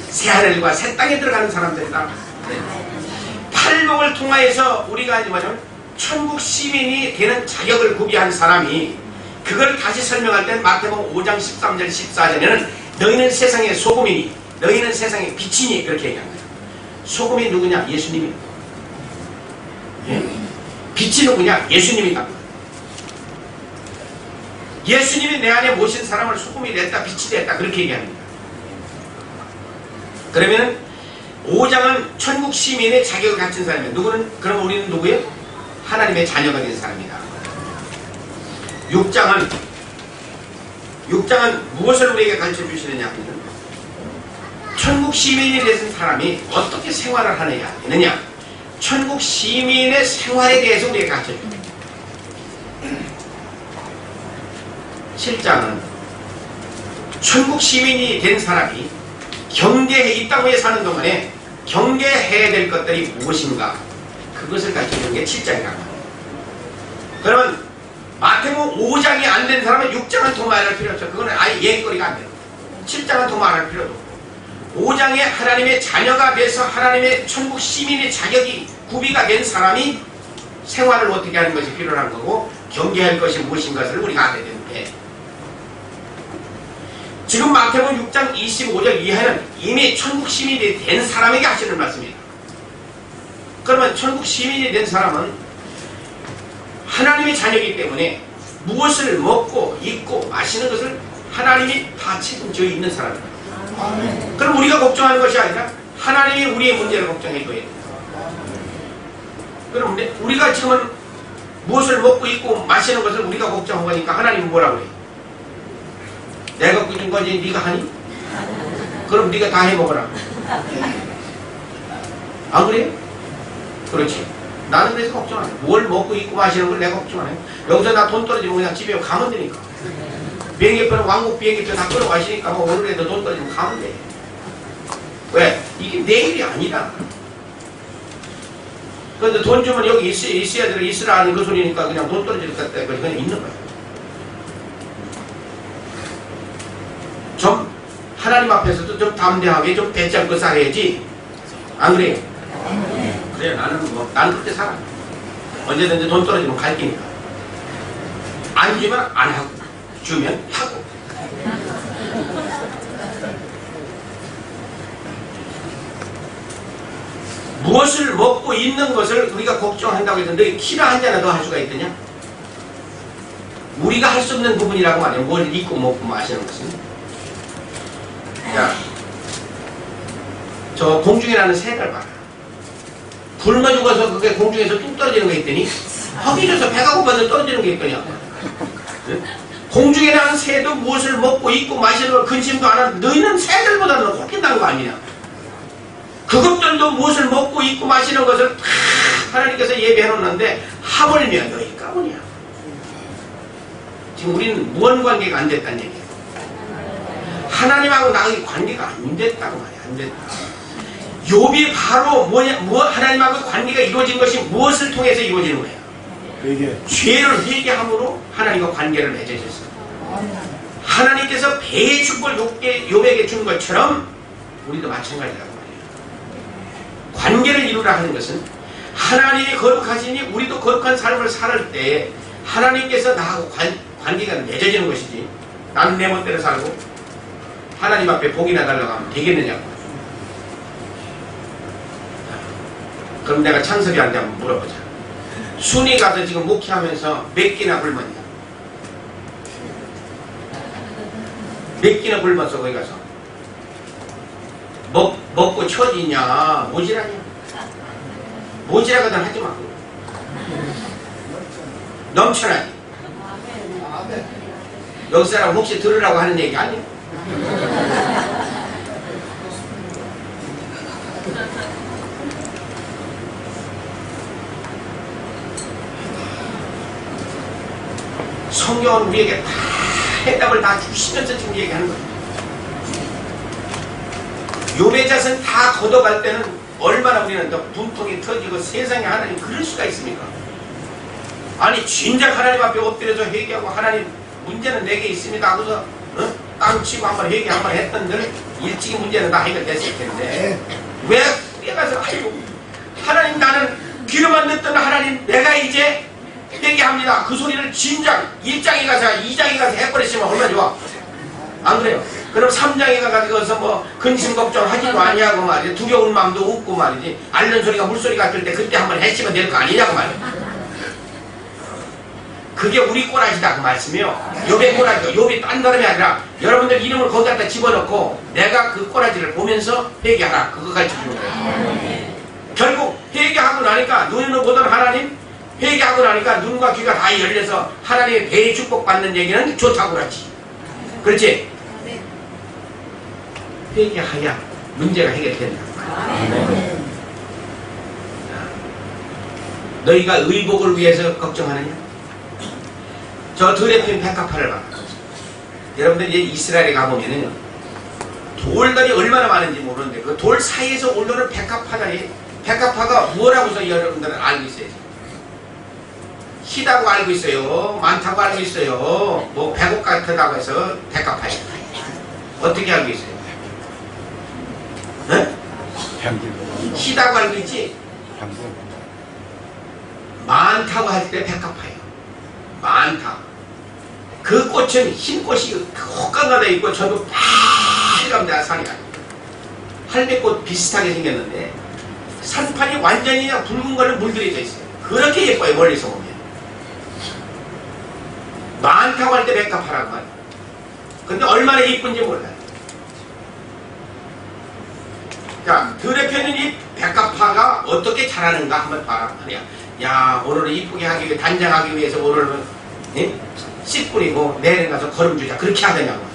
새 하늘과 새 땅에 들어가는 사람들이다. 팔복을 통하여서 우리가 이제 뭐냐면 천국 시민이 되는 자격을 구비한 사람이 그걸 다시 설명할 때는 마태복음 5장 13절 14절에는 너희는 세상의 소금이니 너희는 세상의 빛이니 그렇게 얘기한 거예요. 소금이 누구냐? 예수님이. 예? 빛이 누구냐? 예수님이다. 예수님이 내 안에 모신 사람을 소금이 됐다 빛이 됐다 그렇게 얘기합니다. 그러면 5장은 천국 시민의 자격을 갖춘 사람이에요. 누구는 그럼 우리는 누구예요? 하나님의 자녀가 된 사람이다. 6장은 무엇을 우리에게 가르쳐 주시느냐 하면 천국 시민이 된 사람이 어떻게 생활을 하느냐 천국 시민의 생활에 대해서 우리에게 가르쳐 줍니다. 7장은 천국 시민이 된 사람이 이 땅 위에 사는 동안에 경계해야 될 것들이 무엇인가 그것을 가르쳐주는 게 7장이라고 합니다. 그러면 마태복음 5장이 안 된 사람은 6장은 더 말할 필요 없죠. 그거는 아예 얘기거리가 안 돼요. 7장은 더 말할 필요도 없고 5장에 하나님의 자녀가 돼서 하나님의 천국 시민의 자격이 구비가 된 사람이 생활을 어떻게 하는 것이 필요한 거고 경계할 것이 무엇인 것을 우리가 알아야 되는데 지금 마태복음 6장 25절 이하는 이미 천국 시민이 된 사람에게 하시는 말씀입니다. 그러면 천국 시민이 된 사람은 하나님의 자녀이기 때문에 무엇을 먹고 입고 마시는 것을 하나님이 다 책임져 있는 사람입니다. 그럼 우리가 걱정하는 것이 아니라 하나님이 우리의 문제를 걱정해 줘야 됩니다. 그럼 우리가 지금은 무엇을 먹고 입고 마시는 것을 우리가 걱정하고 하니까 하나님은 뭐라고 해요? 내가 꾸준 거지 네가 하니? 그럼 네가 다 해먹어라. 안 그래요? 그렇지. 나는 그래서 걱정 안 해. 뭘 먹고 입고 마시는 걸 내가 걱정 안 해. 여기서 나 돈 떨어지면 그냥 집에 가면 되니까. 비행기표는 왕복 비행기표 다 끌어가시니까 뭐 오늘에도 돈 떨어지면 가면 돼. 왜? 이게 내 일이 아니다. 그런데 돈 주면 여기 있어야 돼. 있으라 하는 그 소리니까 그냥 돈 떨어질 것 같다. 그냥 있는 거야. 좀 하나님 앞에서도 좀 담대하게 좀 배짱 거 살아야지. 안 그래요? 그래 나는 그렇게 살아. 언제든지 돈 떨어지면 갈 끼니까. 안 주면 안 하고 주면 하고. 무엇을 먹고 있는 것을 우리가 걱정한다고 했는데 키나 한 잔이라도 할 수가 있더냐? 우리가 할 수 없는 부분이라고 말이야. 뭘 입고 먹고 마시는 것은. 야, 저 공중이라는 새를 봐라. 굶어 죽어서 그게 공중에서 뚝 떨어지는 거 있더니 허기져서 배가 고파서 떨어지는 게 있더냐. 네? 공중이라는 새도 무엇을 먹고 입고 마시는 걸 근심도 안 하는 너희는 새들보다는 혹긴다는 거 아니냐. 그것들도 무엇을 먹고 입고 마시는 것을 다 하나님께서 예배해 놓는데 하물며 너희가 뭐냐. 지금 우리는 무언관계가 안 됐다는 얘기예요. 하나님하고 나의 관계가 안 됐다고 말이야. 안 됐다. 욥이 바로 하나님하고 관계가 이루어진 것이 무엇을 통해서 이루어지는 거예요? 죄를 회개함으로 하나님과 관계를 맺어졌어요. 하나님께서 배의 축복을 욥에게 준 것처럼 우리도 마찬가지라고 말이에요. 관계를 이루라 하는 것은 하나님이 거룩하시니 우리도 거룩한 삶을 살 때 하나님께서 나하고 관계가 맺어지는 것이지 나는 내 멋대로 살고 하나님 앞에 복이나 달라고 하면 되겠느냐고. 그럼 내가 창섭이한테 한번 물어보자. 순이 가서 지금 목회하면서 몇 끼나 굶었냐? 몇 끼나 굶었어 거기 가서? 먹고 처지냐? 모질하냐? 모질하거든 하지 마. 넘쳐나지. 여기 사람 혹시 들으라고 하는 얘기 아니야? 성경은 우리에게 다 해답을 다 주시면서 지금 얘기하는 거예요. 욥의 자손 다 걷어갈 때는 얼마나 우리는 더 분통이 터지고 세상에 하나님 그럴 수가 있습니까? 아니 진작 하나님 앞에 엎드려서 회개하고 하나님 문제는 내게 있습니다 하고서 땅 치고 한번 회개 한번 했던들 일찍이 문제는 다 해결됐을 텐데 왜 내가서 아이고 하나님 나는 귀로만 듣던 하나님 내가 이제 회개합니다 그 소리를 진작 1장에 가서 2장에 가서 해버렸으면 얼마나 좋아. 안 그래요? 그럼 3장에 가서 뭐 근심 걱정하지도 아니하고 말이지 두려운 마음도 없고 말이지 앓는 소리가 물소리 같을 때 그때 한번 했으면 될 거 아니냐고 말이야. 그게 우리 꼬라지다 그 말씀이요. 욥의 꼬라지가 욥이 딴 사람이 아니라 여러분들 이름을 거기다 집어넣고 내가 그 꼬라지를 보면서 회개하라 그거 가르쳐주는 거예요. 결국 회개하고 나니까 눈으로 보던 하나님 회개하고 나니까 눈과 귀가 다 열려서 하나님의 배의 축복받는 얘기는 좋다고 그러지. 그렇지? 회개하야 문제가 해결된다. 너희가 의복을 위해서 걱정하느냐? 저 들에 피는 백합화를 봐. 여러분들 이제 이스라엘에 가보면은 돌들이 얼마나 많은지 모르는데 그 돌 사이에서 올라오는 백합화들이 백합화가 뭐라고서 여러분들은 알고 있어요? 희다고 알고 있어요. 많다고 알고 있어요. 뭐 백옥 같다고 해서 백합화예요. 어떻게 알고 있어요? 네? 희다고 알고 있지? 많다고 할 때 백합화예요. 많다. 그 꽃은 흰 꽃이 혹강가다 있고 전부 빨간데 산이 아니고 할매꽃 비슷하게 생겼는데 산판이 완전히 붉은 걸로 물들여져 있어요. 그렇게 예뻐요. 멀리서 보면. 많다고 할 때 백합화라고 하죠. 근데 얼마나 예쁜지 몰라요. 자, 들에 펴는 이 백합화가 어떻게 자라는가 한번 봐라 말이야. 야, 오늘은 이쁘게 하기 위해 단장하기 위해서 오늘은 씨 뿌리고 내일 가서 거름 주자 그렇게 하더냐고.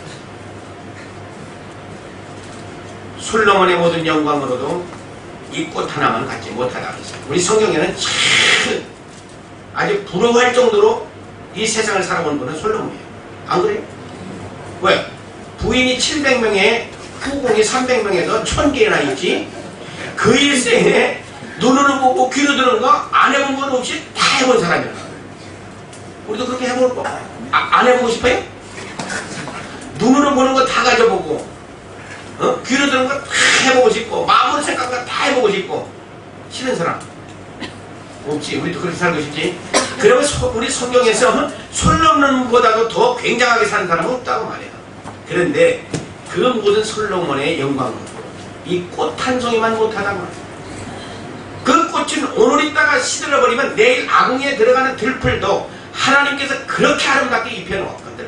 솔로몬의 모든 영광으로도 이 꽃 하나만 갖지 못하다 그랬어요. 우리 성경에는 참 아주 부러워할 정도로 이 세상을 살아온 분은 솔로몬이에요. 안 그래요? 왜? 부인이 700명에 후궁이 300명에서 1000개나 있지. 그 일생에 눈으로 보고 귀로 들은 거 안 해본 건 없이 다 해본 사람이야. 우리도 그렇게 해볼 거. 안 해보고 싶어요? 눈으로 보는 거 다 가져보고 귀로 들은 거 다 해보고 싶고 마음으로 생각한 거 다 해보고 싶고 싫은 사람 없지. 우리도 그렇게 살고 싶지. 그러면 우리 성경에서 솔로몬보다도 더 굉장하게 사는 사람은 없다고 말해요. 그런데 그 모든 솔로몬의 영광은 이 꽃 한 송이만 못하다고 말해요. 그 꽃은 오늘 있다가 시들어버리면 내일 아궁이에 들어가는 들풀도 하나님께서 그렇게 아름답게 입혀놓았거든.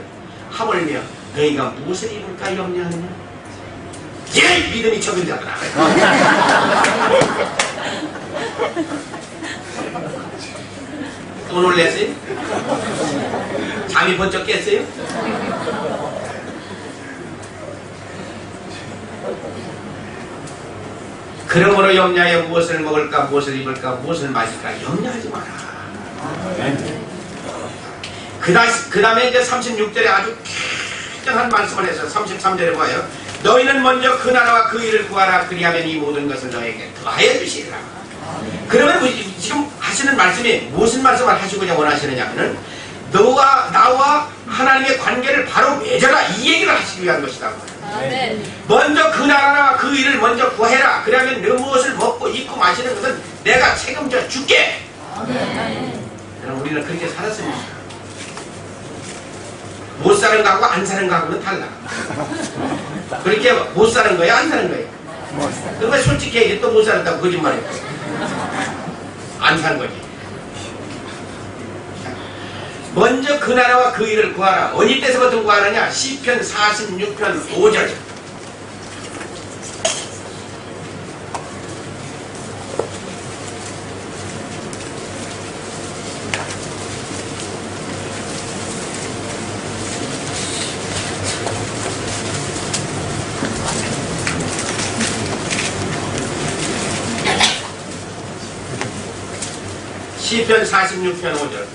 하물며 너희가 무엇을 입을까 염려하느냐? 예! 믿음이 적은 자들아. 또 놀랬어요? 잠이 번쩍 깼어요? 그러므로 염려하여 무엇을 먹을까 무엇을 입을까 무엇을 마실까 염려하지 마라. 그 다음에 이제 36절에 아주 굉장한 말씀을 해서 33절에 봐요. 너희는 먼저 그 나라와 그 일을 구하라. 그리하면 이 모든 것을 너에게 더하여 주시리라. 그러면 지금 하시는 말씀이 무슨 말씀을 하시고자 원하시느냐면 너와 나와 하나님의 관계를 바로 맺어라 이 얘기를 하시기 위한 것이다. 먼저 그 나라와 그 일을 먼저 구해라. 그러면 너 무엇을 먹고 입고 마시는 것은 내가 책임져 줄게. 그럼 우리는 그렇게 살았습니다. 못 사는 거하고 안 사는 거하고는 달라. 그렇게 못 사는 거야 안 사는 거야? 그러면 솔직히 얘기해 또 못 산다고 거짓말해. 안 사는 거지. 먼저 그 나라와 그 일을 구하라. 어디 때서부터 구하느냐? 시편 46편 5절. 시편 46편 5절.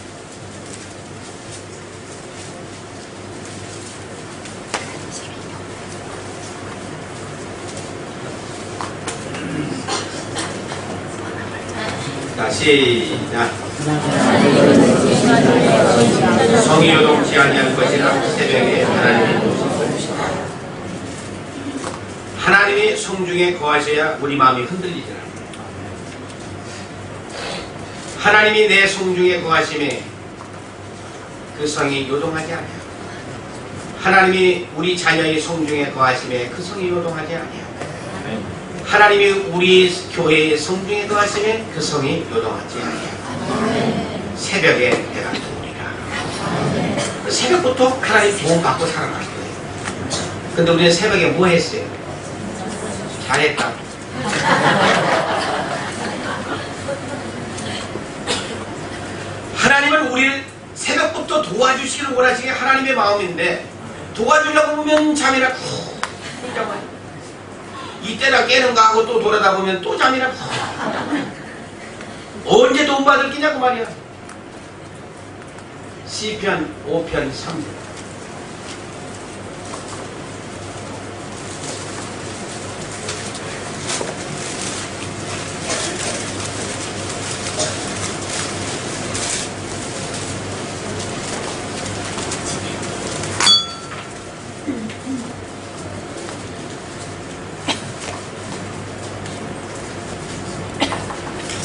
자, 시작. 성이 요동치 아니할 것이라 새벽에 하나님이 도우시고 하나님이 성중에 거하셔야 우리 마음이 흔들리지 않아요. 하나님이 내 성중에 거하심에 그 성이 요동하지 않아요. 하나님이 우리 자녀의 성중에 거하심에 그 성이 요동하지 않아요. 하나님이 우리 교회의 성중에 거하심에 그 성이 요동하지 않아요. 새벽에 내가 도우리라. 새벽부터 하나님 도움 받고 살아갈 거예요. 근데 우리는 새벽에 뭐 했어요? 잘했다. 하나님은 우리를 새벽부터 도와주시기를 원하시는 게 하나님의 마음인데 도와주려고 보면 잠이나 푹 이때나 깨는가 하고 또 돌아다 보면 또 잠이나 푹 언제 도움받을 끼냐고 말이야. 시편 5편 3절.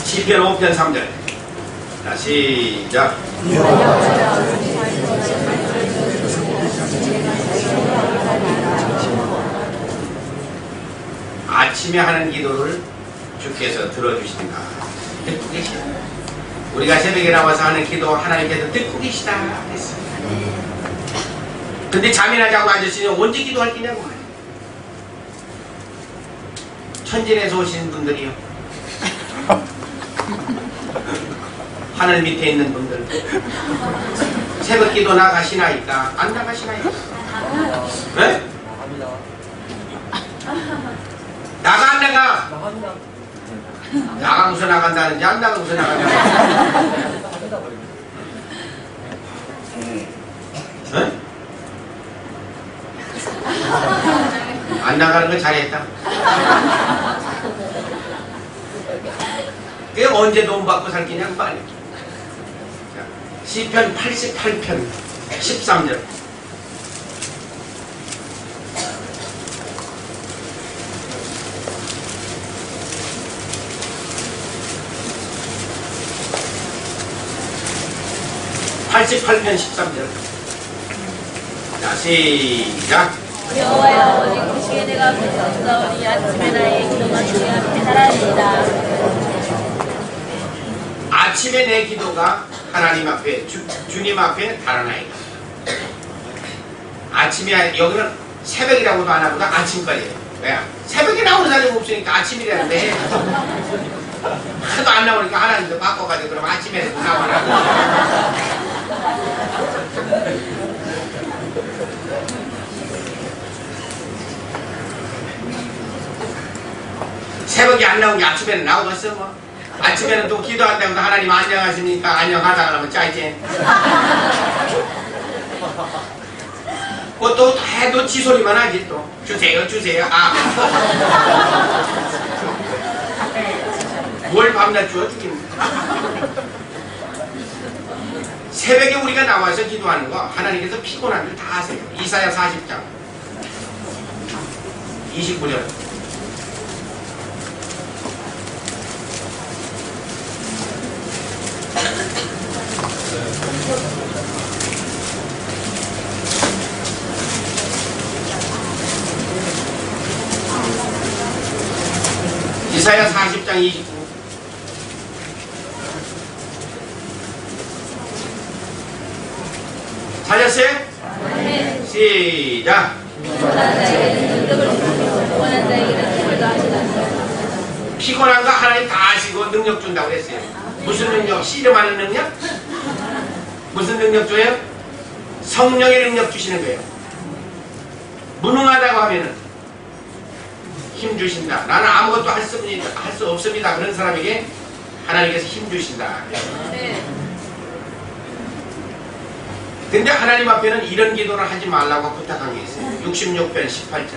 시편 5편 3절. 자, 시작. 아침에 하는 기도를 주께서 들어주신다. 듣고 계시다. 우리가 새벽에 나와서 하는 기도 하나님께서 듣고 계시다 했어요. 근데 잠이나 자고 앉으시면 언제 기도할 끼냐고 말이에요. 천진에서 오신 분들이요, 하늘 밑에 있는 분들 새벽 기도 나가시나이까? 안 나가시나이까? 네? 나가 안 나가? 나가면서 나간다는지 안 나가면서 나간다는지? 네? 안 나가는 거 잘했다. 그게 언제 돈 받고 살기냐고 말이야. 시편 88편 13절. 자, 시작. 여호와여, 오직 구시에 내가 붙었사오니 아침에 나의 기도가 주의 앞에 달하리이다. 아침에 내 기도가 하나님 앞에 주님 앞에 달아나이다. 아침에 여기는 새벽이라고도 안 하고 아침까지예요. 왜? 새벽에 나오는 사람이 없으니까 아침이라는데 하도 안 나오니까 하나님도 바꿔가지고 그럼 아침에 나와라. 새벽에 안 나온 게 아침에는 나오겠어 뭐. 아침에는 또 기도한다고 하나님 안녕하십니까? 안녕하다 그러면 짜이지. 또 해도 지소리만 하지 또. 주세요 주세요. 뭘 밤낮 주어 죽입니까? 새벽에 우리가 나와서 기도하는 거 하나님께서 피곤한 줄 다 아세요. 이사야 40장 29절. 이사야 40장 29. 찾았어요? 네. 시작. 피곤한 거 하나님 다 아시고 능력 준다고 했어요. 무슨 능력? 씨름하는 능력? 무슨 능력 줘요? 성령의 능력 주시는 거예요. 무능하다고 하면은 힘 주신다. 나는 아무것도 할 수 없습니다. 그런 사람에게 하나님께서 힘 주신다. 네. 근데 하나님 앞에는 이런 기도를 하지 말라고 부탁한 게 있어요. 66편 18절.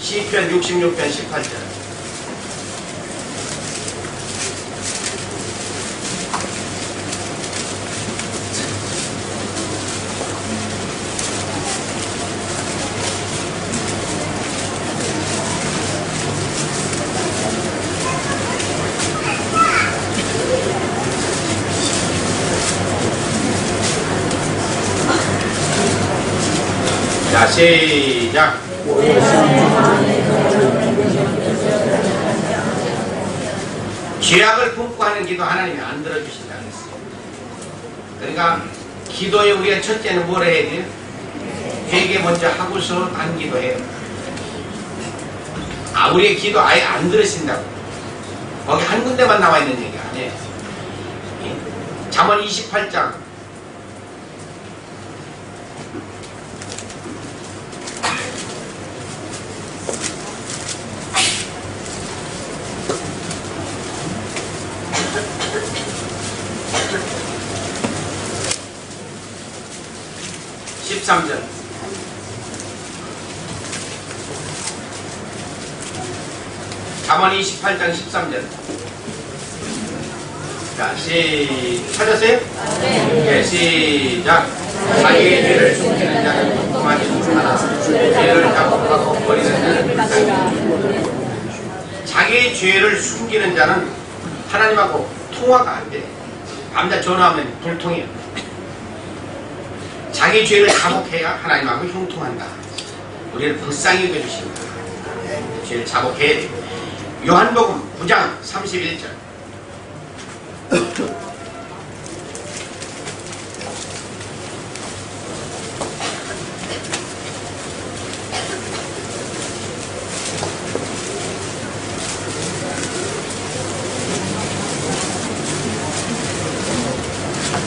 시편 66편 18절. 자, 시작. 죄악을 품고 하는 기도 하나님이 안 들어주신다 그랬어요. 그러니까 기도에 우리가 첫째는 뭘 해야 돼요? 회개 먼저 하고서 단 기도해요. 우리의 기도 아예 안 들으신다고. 거기 한 군데만 나와 있는 얘기 아니에요. 잠언 28장 13절. 잠언 28장 13절. 자, 찾았어요? 네, 시작. 자기의 죄를 숨기는 자는 그만 죽으나 죄를 자복하고 버리는 자는 불쌍히. 자기의 죄를 숨기는 자는 하나님하고 통화가 안 돼. 밤낮 전화하면 불통이에요. 자기 죄를 자복해야 하나님하고 형통한다. 우리를 불쌍히 여겨주신다. 죄를 자복해야 돼. 요한복음 9장 31절.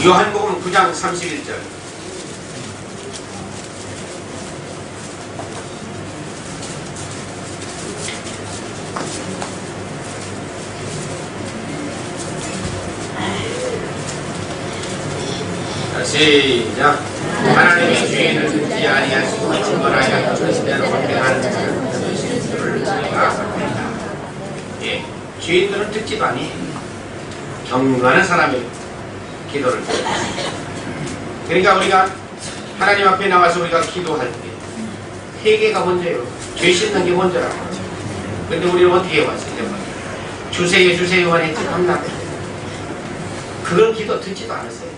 요한복음 9장 31절. 시작. 하나님의 죄인을 듣지 아니하시고 증거하여 그리스도로 행하는 자는 실수를 알았습니다. 예, 죄인들은 듣지도 아니. 경건한 사람이 기도를 해요. 그러니까 우리가 하나님 앞에 나와서 우리가 기도할 때 회개가 먼저예요. 죄 씻는 게 먼저라고. 그런데 우리는 어떻게 해왔어요? 주세요 주세요 했지 감당. 그런 기도 듣지도 않았어요.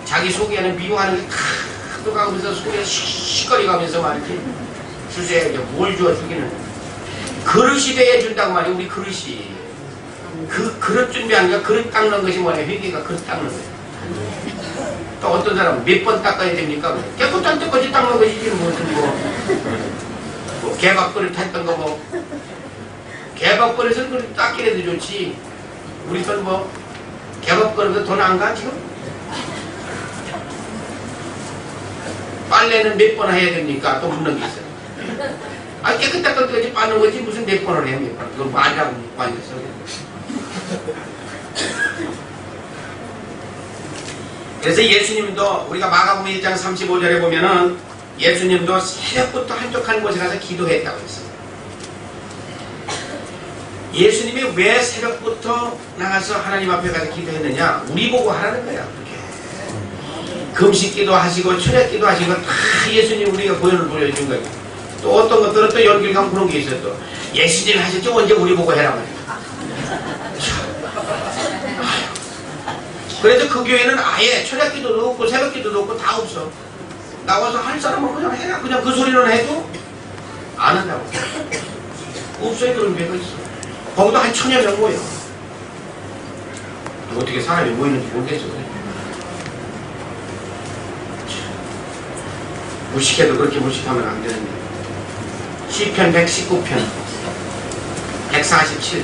자기 속에는 미워하는 게 탁 가면서 속에 시거리 가면서 말이지. 주세요. 뭘 주어 주기는. 그릇이 돼야 준다고 말이에요. 우리 그릇이. 그 그릇 준비하는 거, 그릇 닦는 것이 뭐냐. 회개가 그릇 닦는 거예요. 또 어떤 사람은 몇 번 닦아야 됩니까? 깨끗한 때까지 닦는 것이지 무슨 뭐 개밥그릇 했던 거 뭐. 개밥그릇은 그릇 닦기라도 좋지. 우리 돈 뭐 개밥그릇도 돈 안 가 지금? 빨래는 몇 번 해야 됩니까? 또 묻는 게 있어요. 깨끗할 때까지 빠는 거지 무슨 몇 번을 해야 됩니까? 그건 말이라고 묻고 앉았어. 그래서 예수님도 우리가 마가복음 1장 35절에 보면은 예수님도 새벽부터 한적한 곳에 가서 기도했다고 했어요. 예수님이 왜 새벽부터 나가서 하나님 앞에 가서 기도했느냐? 우리 보고 하라는 거야. 금식기도 하시고 철야기도 하시고 다 예수님 우리가 보혈을 보여준 거예요. 또 어떤 것들은 또 연길 가면 그런 게 있어요. 또 예수님 하셨죠? 언제 우리 보고 해라 말이야. 그래서 그 교회는 아예 철야기도도 없고 새벽기도도 없고 다 없어. 나와서 할 사람은 그냥 해라. 그냥 그 소리는 해도 안 한다고. 없어요. 그런 교회가 있어. 거기도 한 1000여 명 모여. 어떻게 사람이 모이는지 모르겠어. 무식해도 그렇게 무식하면 안 되는데. 시편 119편 147.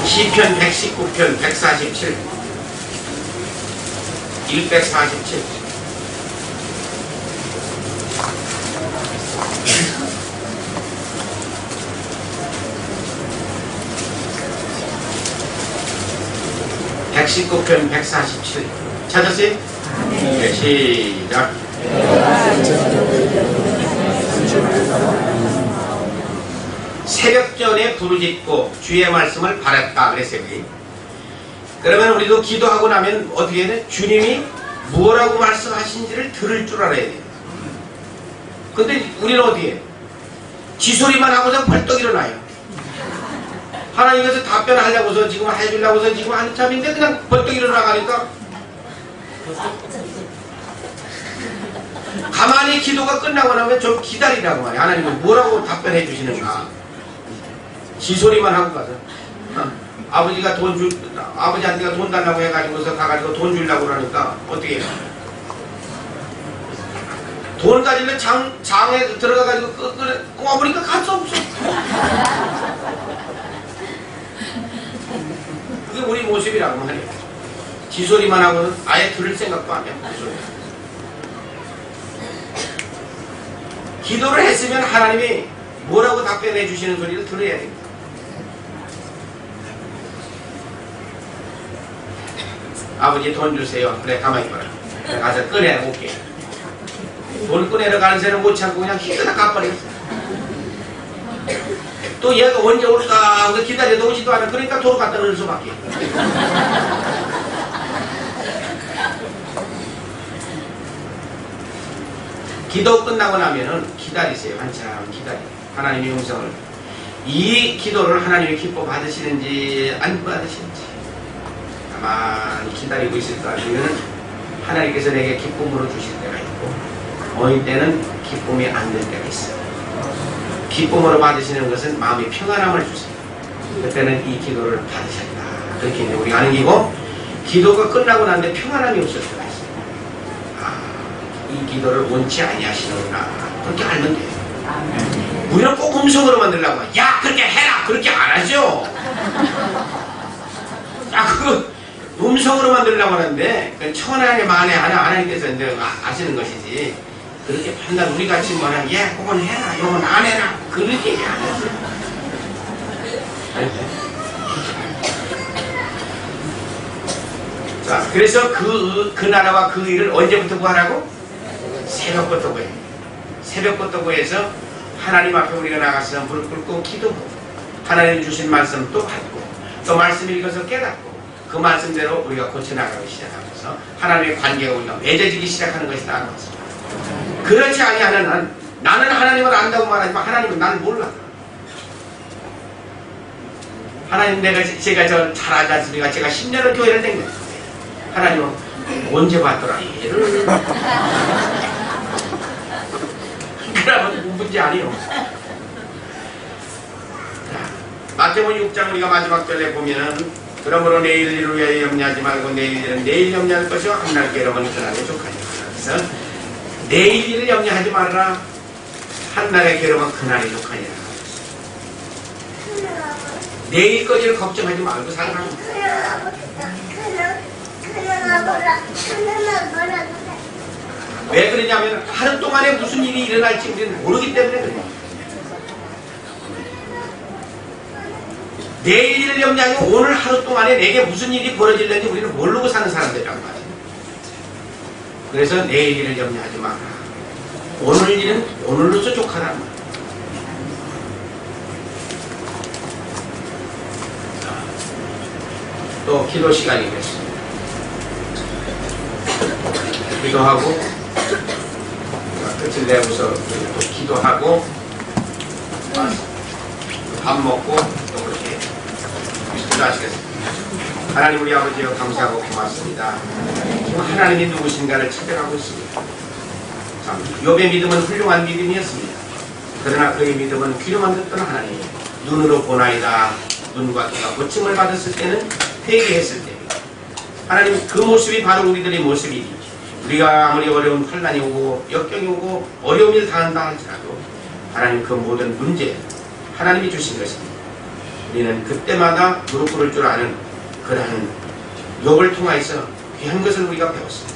시편 119편 147 147. (119편) 147 찾았어요? 네, 시작. 새벽전에 부르짖고 주의 말씀을 바랐다 그랬어요. 그러면 우리도 기도하고 나면 어떻게 해야 돼? 주님이 뭐라고 말씀하신지를 들을 줄 알아야 돼요. 근데 우리는 어떻게 해요? 지소리만 하고서 벌떡 일어나요. 하나님께서 답변하려고서 지금 해주려고서 지금 한참인데 그냥 벌떡 일어나가니까 가만히 기도가 끝나고 나면 좀 기다리라고 말이야. 하나님은 뭐라고 답변해 주시는가. 지소리만 하고 가서 아버지가 아버지한테가 돈 달라고 해가지고서 가가지고 돈 주려고 그러니까 어떻게 해요? 돈 가지면 장에 들어가가지고 꼬아보니까 갈 수 없어. 그게 우리 모습이라고 하네요. 지소리만 하고는 아예 들을 생각도 안 해요. 기도를 했으면 하나님이 뭐라고 답변해 주시는 소리를 들어야 됩니다. 아버지 돈 주세요. 그래 가만히 있거라. 내가 가서 꺼내볼게. 돈 꺼내러 가는 새는 못 참고 그냥 희끄덕 가버렸어. 또 얘가 언제 올까 하고 기다려도 오지도 않아. 그러니까 도로 갖다 넣을 수밖에. 기도 끝나고 나면은 기다리세요. 한참 기다려. 하나님의 음성을. 이 기도를 하나님이 기뻐 받으시는지 안 받으시는지 가만히 기다리고 있을 거 아니면 하나님께서 내게 기쁨으로 주실 때가 있고 어느 때는 기쁨이 안 될 때가 있어요. 기쁨으로 받으시는 것은 마음의 평안함을 주세요. 그때는 이 기도를 받으셨다. 그렇게 이제 우리가 아는 기고 기도가 끝나고 나는데 평안함이 없을 때가 있어요. 아, 이 기도를 원치 아니하시는구나. 그렇게 알면 돼요. 우리는 꼭 음성으로 만들려고 해요. 야 그렇게 해라. 그렇게 안 하죠. 야 그거 음성으로 만들려고 하는데 천하에 만에 하나님께서 이제 아시는 것이지 그렇게 판단 우리 같이 뭐냐 예 그건 해라 이건 안 해라 그렇게 얘기 안 하죠. 자 그래서 그 나라와 그 일을 언제부터 구하라고? 새벽부터 구해. 새벽부터 구해서 하나님 앞에 우리가 나가서 무릎 꿇고 기도하고 하나님 주신 말씀 또 받고 또 말씀 읽어서 깨닫고 그 말씀대로 우리가 고쳐나가기 시작하면서 하나님의 관계가 우리가 맺어지기 시작하는 것이다. 그렇지 아니하는 한 나는 하나님을 안다고 말하지만 하나님은 나를 몰라. 하나님 제가 잘하지 않습니까? 제가 10년을 교회를 댕겼어요. 하나님은 언제 봤더라 얘를. 그러면 문제 아니에요. 마태복음 6장 우리가 마지막 절에 보면은 그러므로 내일 일을 위하여 염려하지 말고 내일 일은 내일 염려할 것이요 한날 괴로움은 그날에 족하니라. 그래서 내일 일을 염려하지 말아라. 한날의 괴로움은 그날에 족하니라. 내일 거지를 걱정하지 말고 살아라. 왜 그러냐면 하루 동안에 무슨 일이 일어날지 우리는 모르기 때문에 그래요. 내일 일을 염려하고 오늘 하루 동안에 내게 무슨 일이 벌어질는지 우리는 모르고 사는 사람들이란 말이에요. 그래서 내일 일을 염려하지 마라. 오늘 일은 오늘로서 족하란 말이에요. 또 기도 시간이겠습니다. 기도하고 끝을 내고서 또 기도하고 밥 먹고 또 그렇게 기도하시겠습니다. 하나님 우리 아버지여 감사하고 고맙습니다. 지금 하나님이 누구신가를 찾아가고 있습니다. 참 욥의 믿음은 훌륭한 믿음이었습니다. 그러나 그의 믿음은 귀로만 듣던 하나님 눈으로 보나이다. 눈과 귀가 고침을 받았을 때는 회개했을 때입니다. 하나님 그 모습이 바로 우리들의 모습이니 우리가 아무리 어려운 환난이 오고 역경이 오고 어려움을 당한다 할지라도 하나님 그 모든 문제 하나님이 주신 것입니다. 우리는 그때마다 무릎 꿇을 줄 아는 그러한 욥을 통하여서 귀한 것을 우리가 배웠습니다.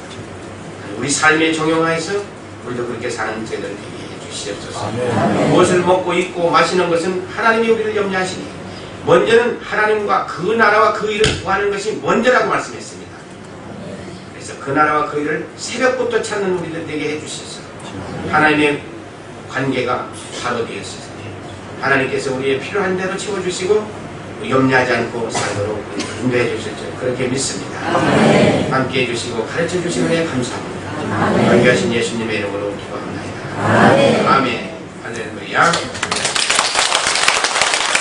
우리 삶의 정형화에서 우리도 그렇게 사는 제들 되게 해주시옵소서. 무엇을 먹고 입고 마시는 것은 하나님이 우리를 염려하시니 먼저는 하나님과 그 나라와 그 일을 구하는 것이 먼저라고 말씀했습니다. 그래서 그 나라와 그 일을 새벽부터 찾는 우리들 되게 해주셔서 하나님의 관계가 바로 되었습니다. 하나님께서 우리의 필요한 대로 채워주시고 염려하지 않고 살도록 인도해 주실 줄 그렇게 믿습니다. 함께 해주시고 가르쳐 주시는 데 감사합니다. 관계하신 예수님의 이름으로 기도합니다. 아멘. 할렐루야.